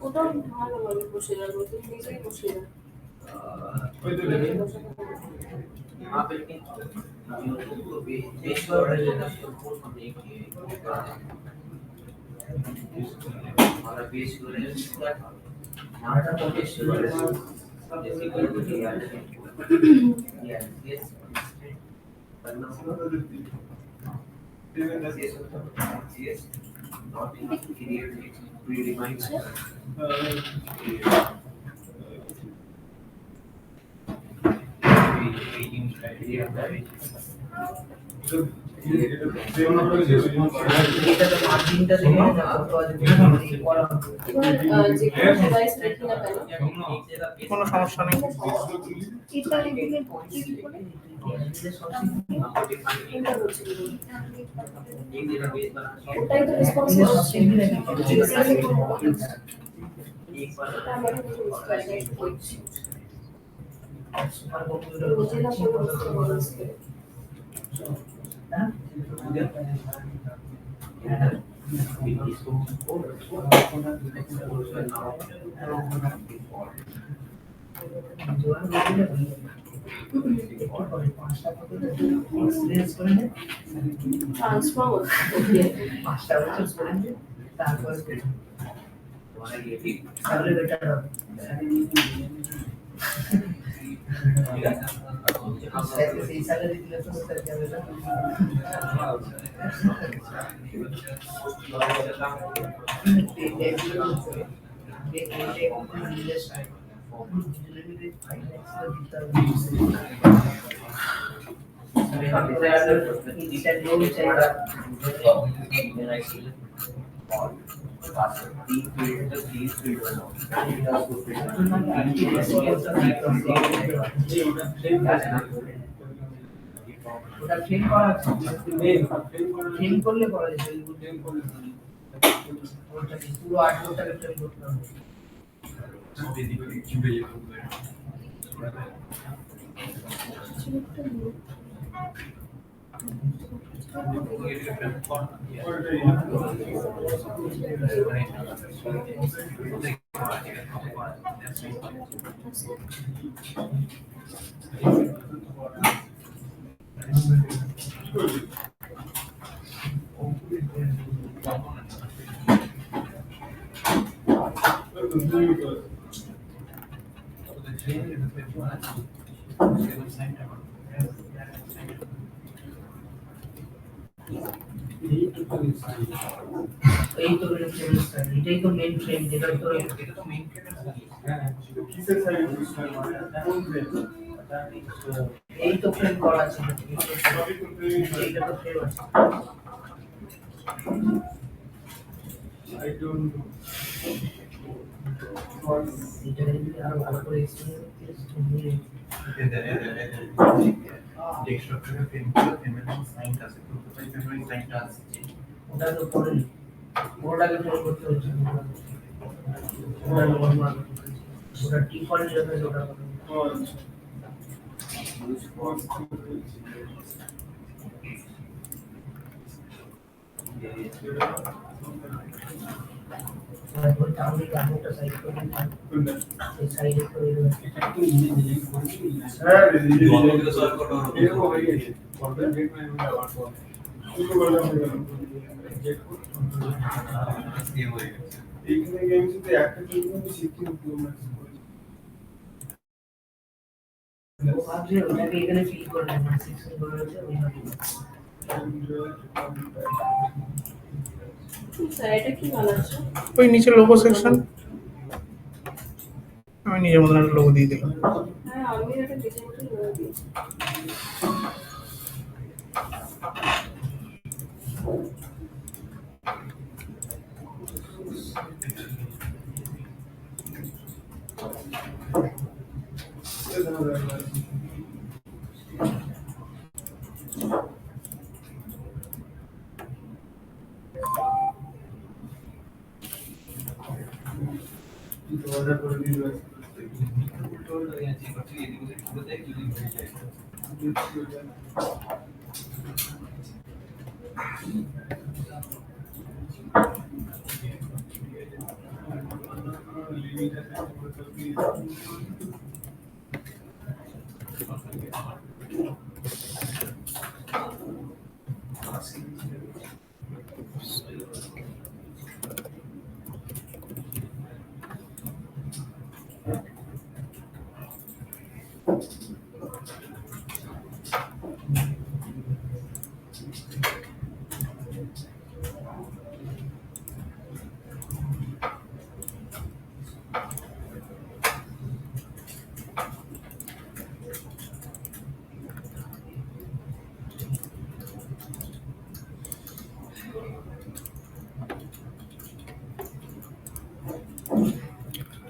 ওটা ভালোভাবে বসে যাবে ওটা নিজেই বসে যাবে এটা তো মার্জিনটা দেখে না কত আছে করা এবার যে কোনো ডিভাইস দেখি না কেন কোনো সমস্যা নেই কোনটা বলছি ওটাই তো রেসপন্সিবল হচ্ছে এটা আমি একটু করছি সুপার কম্পিউটার বুঝে না করে বুঝতে ট্রান্সফার 5টা বছর করে তারপর তাহলে বেটার হবে। স্যারকে সেই স্যালারি দিলে তো স্যার যাবে না। ওটা ট্রেন করা আছে, ট্রেন করলে করা যাবে, ওটা কি পুরো 8 ঘন্টাকে ট্রেন করতে হবে। এই তো এটাই তো মেইন ট্রেন, যেটা তো কিসের সাইড কোন ট্রেন? এই তো ট্রেন করা আছে, সবই তো ট্রেন। এইটা তো ট্রেন আছে। I don't know. এটা যদি আরো ভালো করে এক্সপ্লেন করতে ওটা তো পরে ওটাকে ট্রেন করতে হচ্ছে, ওটা ডিফল্ট যাবে ওটা। তাহলে কাগজটা সাইড করে এই সাইডে করে দেবেন। হ্যাঁ এরকম হয়ে গেছে। কন্টেন্ট গেট মানে আবার শুরু করলাম এইখানে গেমস তো একটা গেম শিখতে ইমপ্রুভমেন্ট ও ভাবছে ওটাকে এখানে ফিল করবেন না, সেকশন করে রয়েছে ওইভাবে। স্যার এটা কি বানাচ্ছো? ওই নিচে লোগো সেকশন, আমি নিজের মতন একটা লোগো দিয়ে দিলাম। হ্যাঁ আমি এটা ডিজাইন করে দিয়েছি।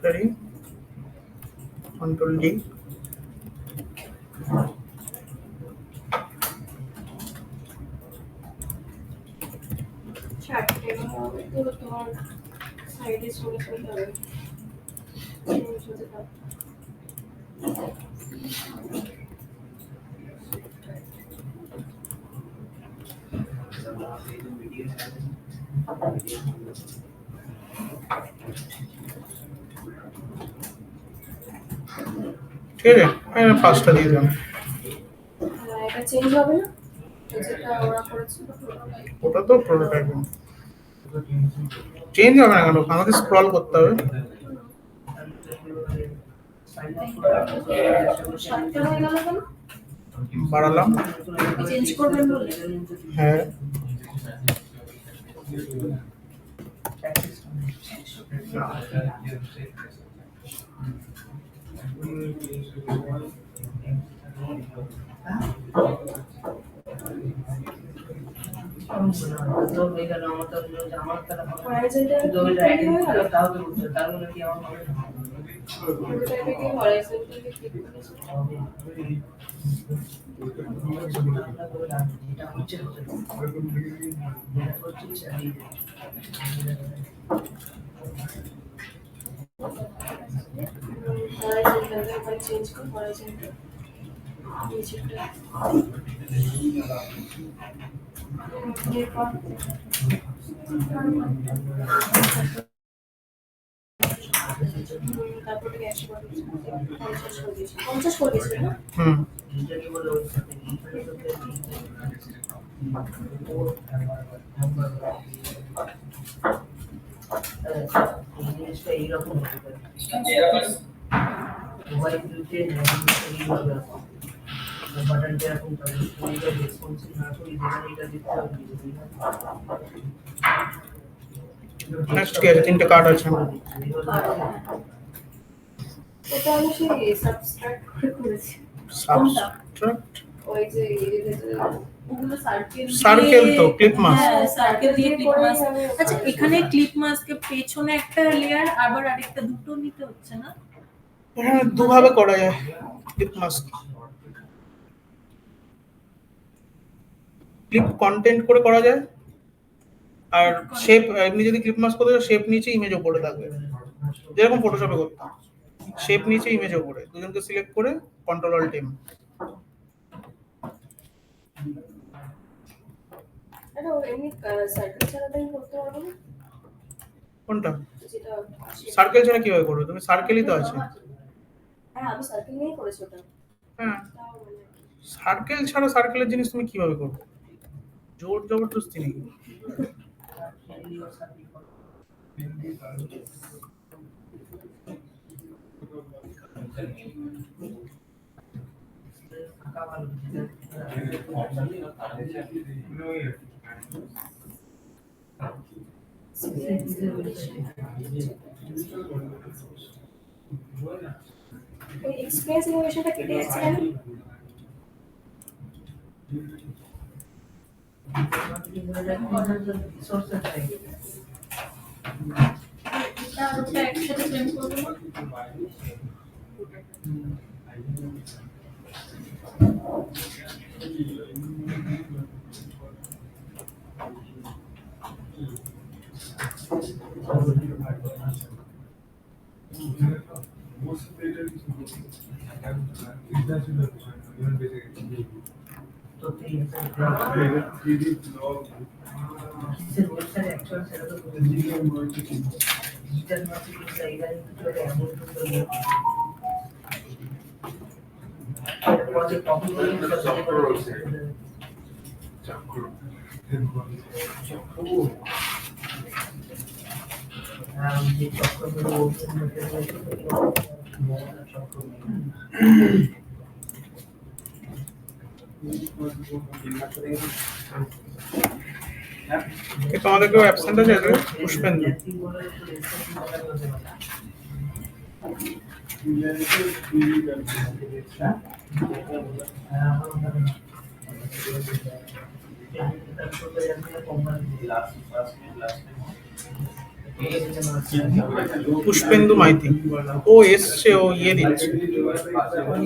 Ready? Control D. চারটে তো তোমার সাইডে সরে সরে যাবে। চেঞ্জ হতে থাকবে। ঠিক আছে, আমি 5টা দিয়ে দিলাম। হ্যাঁ এটা চেঞ্জ হবে না? যেটা ওরা করেছিল ওটা তো প্রোটোটাইপ। চেঞ্জ হবে না কেন, আমাকে স্ক্রল করতে হবে। সাতটা হয়ে গেল কেন? বাড়ালাম। চেঞ্জ করবেন বলে? হ্যাঁ চেঞ্জ করা যায় নিচেরটা তারপরে 50 করে দিয়েছিল না? হুম জিনিসটা এইরকম মোবাইল দিতে বাটনটা এরকম রেসপন্সিভ না করি যেখানে এটা দিতে হবে নেক্সট কি আছে? 3টে কার্ড আছে। ওটা আমি সেই সাবস্ট্রাক্ট করেছি। সাবস্ট্রাক্ট ওই যে ওগুলো সার্কেল তো ক্লিপ মাস। হ্যাঁ সার্কেল দিয়ে ক্লিপ মাস্ক। আচ্ছা এখানে ক্লিপ মাস্কের পেছনে একটা লেয়ার আবার আরেকটা দুটো নিতে হচ্ছে না? হ্যাঁ দুভাবে করা যায় ক্লিপ মাস্ক। ক্লিপ কন্টেন্ট করে করা যায়, আর শেপ এমনি যদি ক্লিপ মাস্ক করতে শেপ নিচে ইমেজ উপরে থাকবে, যেরকম ফটোশপে করতাম। শেপ নিচে ইমেজ উপরে, দুজনকে সিলেক্ট করে কন্ট্রোল অল্ট এম। এটা এমনি সার্কেল ছাড়াটাই করতে পারবো না? কোনটা? যেটা সার্কেল ছাড়া কিভাবে করবে? তুমি সার্কেলই তো আছে। হ্যাঁ আমি সার্কেল নিয়েই করেছি ওটা। হ্যাঁ সার্কেল ছাড়া সার্কেলের জিনিস তুমি কিভাবে করবে? জোর জবরদস্তি নাকি? ওই এক্সপিরিয়েন্স ইনোভেশনটা কেটে যাচ্ছে কেন? ওটা একসাথে প্রেম করবো না? তোমাদের কেউ অ্যাবসেন্ট আছে? পুষ্পেন্দু। পুষ্পেন্দু মাইতি ও এসছে, ও ইয়ে দিচ্ছে,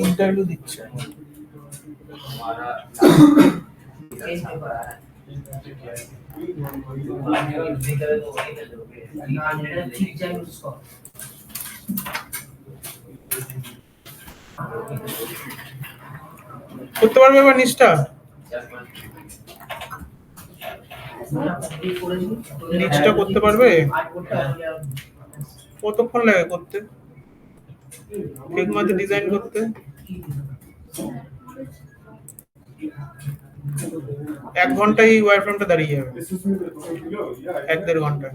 ইন্টারভিউ দিচ্ছে। করতে পারবে এবার নিচটা? নিচটা করতে পারবে? কতক্ষণ লাগে করতে? ফিগমাতে ডিজাইন করতে 1 ঘন্টায় এই ওয়্যার ফ্রেমটা দাঁড়িয়ে যাবে, This is me, yeah. 1-1.5 ঘন্টা।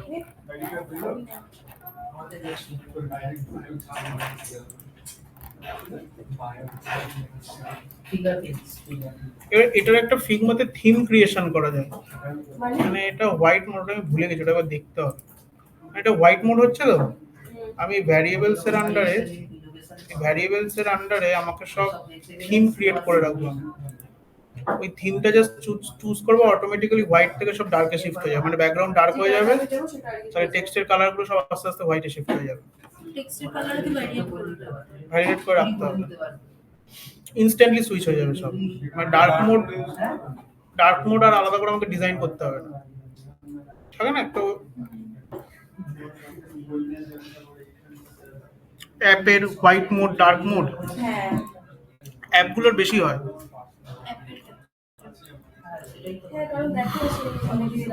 এটার একটা ফিগমাতে থিম ক্রিয়েশন করা যায়, মানে এটা হোয়াইট মোড, আমি ভুলে গেছি, ওটা আবার দেখতে হবে। এটা হোয়াইট মোড হচ্ছে তো, আমি ভ্যারিয়েবলস এর আন্ডারে আমাকে সব থিম ক্রিয়েট করে রাখলাম। ওই থিমটা জাস্ট চুজ করবো, অটোমেটিক্যালি হোয়াইট থেকে সব ডার্কে শিফট হয়ে যাবে, মানে ব্যাকগ্রাউন্ড ডার্ক হয়ে যাবে, তাহলে টেক্সটের কালার গুলো সব আস্তে আস্তে হোয়াইটে শিফট হয়ে যাবে। টেক্সটের কালার কি ভ্যারিয়েট করে রাখতে হবে, ইনস্ট্যান্টলি সুইচ হয়ে যাবে সব, মানে ডার্ক মোড আর আলাদা করে আমাকে ডিজাইন করতে হবে না, থাকে না তো। অ্যাপের হোয়াইট মোড, ডার্ক মোড হ্যাঁ অ্যাপগুলোর বেশি হয়। হ্যাঁ, কারণ দেখো সেই অনেকদিন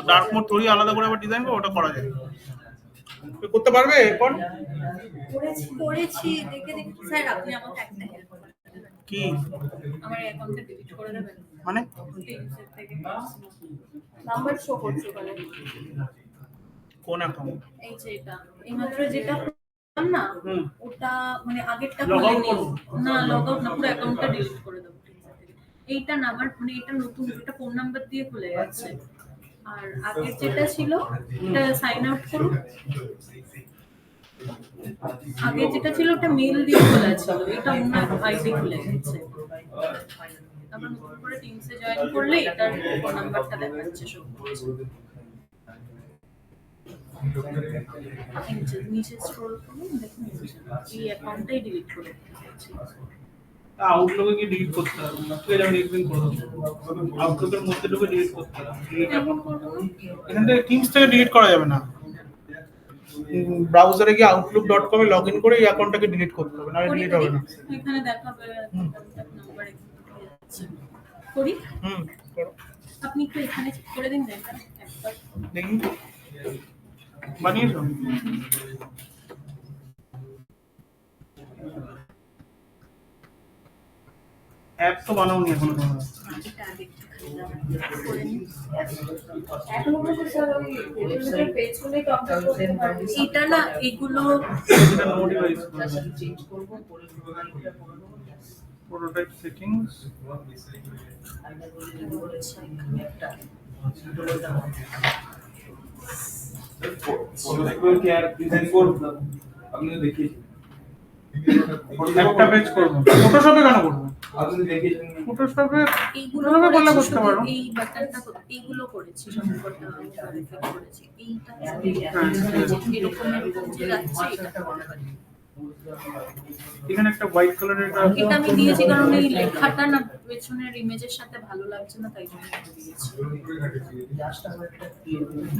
ডার্ক মোড থোড়ি আলাদা করে আবার ডিজাইন করো, ওটা করা যায়। তুই করতে পারবে এরপর? করেছি দেখে স্যার আপনি আমাকে একটা হেল্প করবেন কি? আমার অ্যাকাউন্টটা ডিলিট করে দেবেন মানে টিমসের থেকে। নাম্বার শো করছে ওখানে। কোন অ্যাকাউন্ট? এই যে এটা এইমাত্র যেটা করলাম না, ওটা মানে আগেরটা Log out খুলে করবো? না, লগ আউট না, পুরো অ্যাকাউন্টটা ডিলিট করে দেবো টিমসের থেকে। এইটা না আমার মানে এটা নতুন, এটা ফোন নাম্বার দিয়ে খুলে গেছে, আর আগের যেটা ছিল এটা সাইন আউট করুন। আগে যেটা ছিল ওটা মেল দিয়ে খোলা ছিল, এটা অন্য আইডি খুলে গেছে। আবার নতুন করে টিমসে জয়েন করলে এটার ফোন নাম্বারটা দেখাচ্ছে সব কিছু। নিচে স্ক্রল করুন, দেখুন এই অ্যাকাউন্টটাই ডিলিট করে দিয়েছি। আউটলুকে কি ডিলিট করতে হবে না? তুই যেমন একদিন করো, আউটলুকের মধ্যে ঢুকে ডিলিট করতে হবে। কেমন করবো? এখান থেকে টিমস থেকে ডিলিট করা যাবে না, ব্রাউজারে গিয়ে outlook.com এ লগইন করে এই অ্যাকাউন্টটাকে ডিলিট করতে হবে, না ডিলিট হবে না। এখানে দেখাবে কন্টাক্ট নাম্বার এখানে আছে। করি? করো আপনি একটু এখানে চেক করে দিন না একবার। দেখি বানিয়েছো? অ্যাপ তো বানাওনি এখনো তোমরা? এটা আগে একটু করে নিন। এখনো পর্যন্ত স্যার ওই ওয়েবসাইট পেজ খুলে কমপ্লিট করতে পারবি। এটা না এগুলো এটা নো ডিভাইস চেঞ্জ করব, পরে প্রোটোটাইপ সেটিংস, আমি বলেছি একটা কি আর ডিজাইন করব আপনি দেখিয়েছেন, একটা পেজ করব। ফটোশপে কেন করব? আপনি দেখিয়েছেন ফটোশপে এইগুলো ফটোশপে করলে করেছি, করতে পারো। এই বাটনটা এইগুলো করেছি সবকটা ভেরিফাই করেছি। এইটা এরকম যে যাচ্ছে এটা এখানে একটা হোয়াইট কালারের এটা আমি দিয়েছি কারণ এই লেখাটা না পেছনের ইমেজের সাথে ভালো লাগছে না, তাই জন্য এটা দিয়েছি। জাস্ট আমার একটা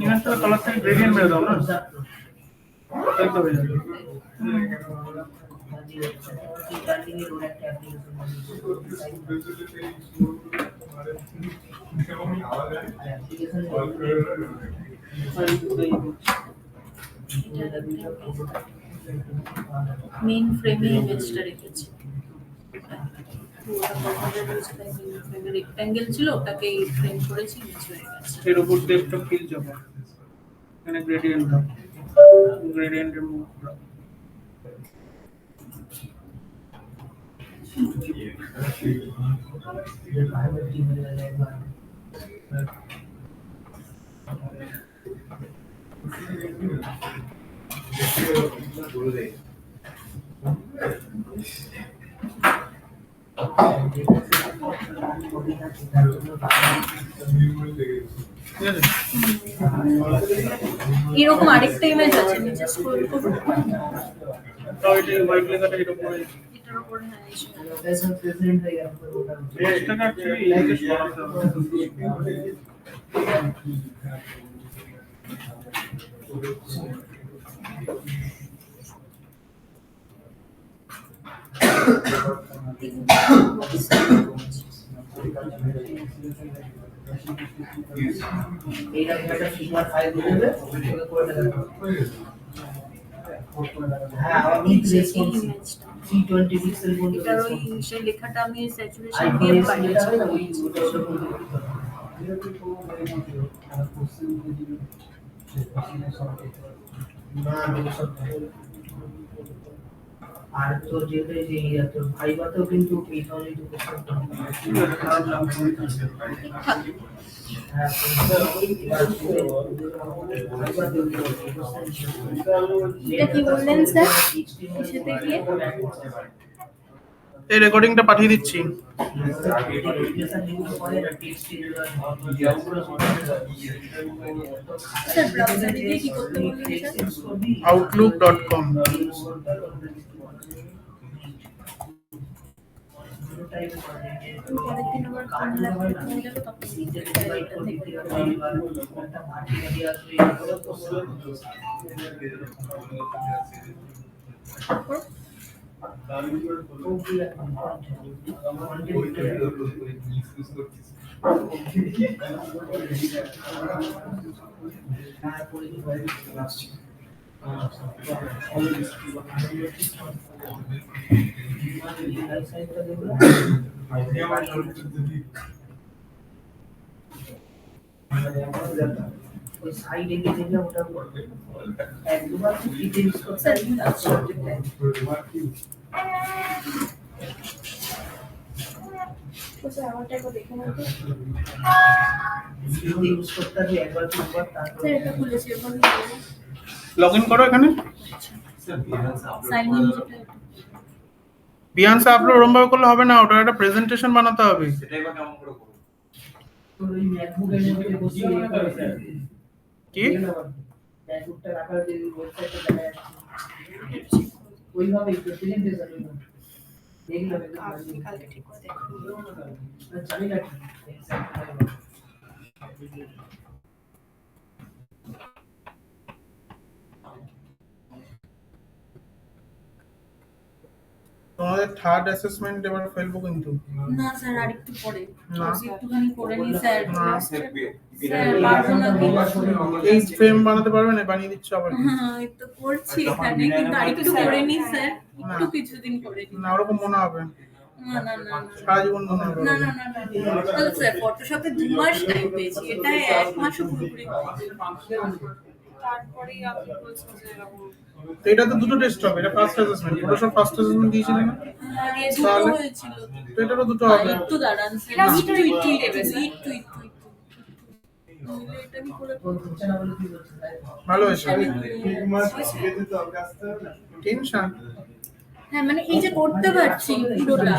এখানে তো কালারটা গ্রেডিয়েন্ট মেরে দাও না, তাই তো হয়ে যাবে। মেইন ফ্রেমে ইমেজটা রেখেছি। রেক্ট্যাঙ্গেল ছিল ওটাকে ফ্রেম করেছি, ইমেজ হয়ে গেছে। এর উপর দিয়ে একটা ফিল যাবে, এখানে গ্রেডিয়েন্ট দাও, গ্রেডিয়েন্টের মুভ দাও। ঠিক আছে, এরকম আরেকটা ইমেজ আছে, নিচে স্ক্রল করুন। তাও এটা হোয়াইট লেখাটা এরকম হয়ে এটার উপর হ্যাঁ এসে গেল। প্রেসিডেন্ট হয়ে গেল পেজটাকে অ্যাকচুয়ালি ইংলিশ বানাতে হবে। এইরকম একটা ফিগার ফাইল দিয়ে দেবে, ওটা করে দেবে। হ্যাঁ, আমি প্লেস এই করছি। ইমেজটা 320 পিক্সেল পর্যন্ত এটার ওই সেই লেখাটা আমি স্যাচুরেশন দিয়ে আর তোর যেটা যে তোর ভাইবাতেও কিন্তু 800 এটা কি বললেন স্যার কিসেতে গিয়ে এই রেকর্ডিংটা পাঠিয়ে দিচ্ছি। স্যার ব্রাউজারে গিয়ে কি করতে বললেন স্যার? outlook.com পরের দিন আবার ফোন লাগবে হয়ে যাবে তখন ওই সাইডে গিয়ে দেখলে ওটা একবার ডিটেইলস করতে তো স্যার আমারটা একবার দেখে নেন তো ইউজ করতে হবে একবার দুবার তারপর স্যার এটা খুলেছি এরপর লগ ইন করো এখানে। সাইন ইন যেটা বিহান্সে আপলোড ওরম ভাবে করলে হবে না, ওটা একটা প্রেজেন্টেশন বানাতে হবে। সেটাই বা কেমন করে করব? তোর ওই ম্যাকবুকের মধ্যে বসিয়ে কি ম্যাকবুকটা রাখার যে ওয়েবসাইটটা দেখা যাচ্ছে ওইভাবে প্রেজেন্টেশন দেখলাম কালকে ঠিক করে দেখুন জানি না তোমাদের থার্ড অ্যাসেসমেন্ট এবার ফেলবো কিন্তু। না স্যার আরেকটু পরে না। একটুখানি করে নি স্যার না। স্যার পারবো না এই ফ্রেম বানাতে পারবে না, বানিয়ে দিচ্ছ আবার। হ্যাঁ এই তো করছি এখানে কিন্তু আরেকটু করে নি স্যার একটু কিছুদিন করে নি না ওরকম মনে হবে, না না না সারা জীবন মনে হবে। না না না না তাহলে স্যার ফটোশপে 2 মাস টাইম পেয়েছি, এটা 1 মাসও পুরোপুরি তারপরেই আপনি বলছেন যে এরকম তো এটা তো দুটো টেস্ট হবে, এটা first assessment, Photoshop first assessment দিয়েছিলে না? আরে দুটো হয়েছিল তো এটারও দুটো হবে। একটু দাঁড়ান স্যার একটু এটা আমি করে হচ্ছে না বলে কি বলছে ভালো হয়েছে। আসতে হবে না টেনশন হ্যাঁ মানে এই যে করতে পারছি পুরোটা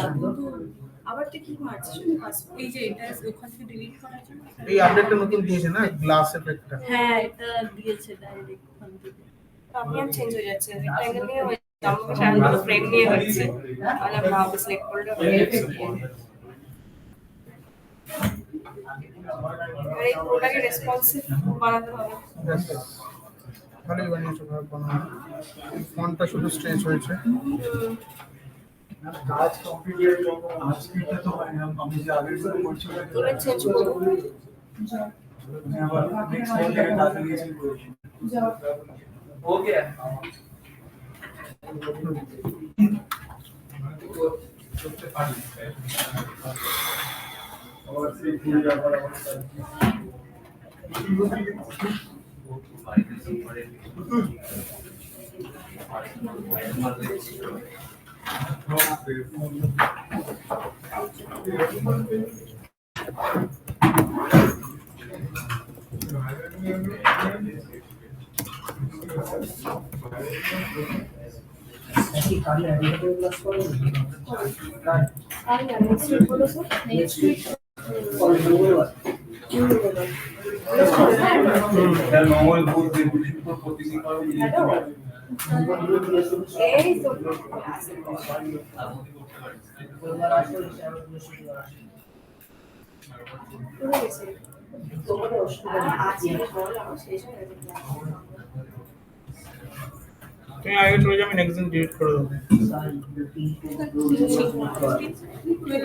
আবার তো কি মারছিস শুধু পাসওয়ার্ড এই যে এটা ওখান থেকে ডিলিট করার জন্য এই আপডেটটা নতুন দিয়েছে না, গ্লাস এফেক্টটা। হ্যাঁ এটা দিয়েছে ডাইরেক্ট ওখান থেকে আপনি আর চেঞ্জ হয়ে যাচ্ছে রেক্ট্যাঙ্গেল নিয়ে হয়ে আমাকে সামনে ফ্রেম নিয়ে হচ্ছে আর আমরা আবার সিলেক্ট করলে হয়ে যাচ্ছে আর এই পুরোটাকে রেসপন্সিভ বানাতে হবে ভালোই বানিয়েছো, ভালো বানানো। ফন্টটা শুধু স্ট্রেচ হয়েছে। কাজ কমপ্লিট হয়ে গেল আজকে তো আমি যে আগের বার করছিলাম তোরা চেঞ্জ করবো আমি আবার নেক্সট টাইম থেকে কাজ নিয়েছি করেছি ওকে করতে পারি। আবার সেই পুরো ব্যাপার আবার কি কালি আইডিয়া ক্লাস করব আর না নেক্সট উইক বলো স্যার নেক্সট উইক তার নরমাল বুঝ দিয়ে পুরো প্রতিদিন করে দিতে পারবে এই তো ওইবার আসলে স্যার বসে পুরো গেছে তোমাদের অসুবিধা আজকে বল আমার শেষ হয়ে গেছে তুমি আগে চলে যাও, আমি নেক্সট দিন ডিলিট করে দেবো। নেই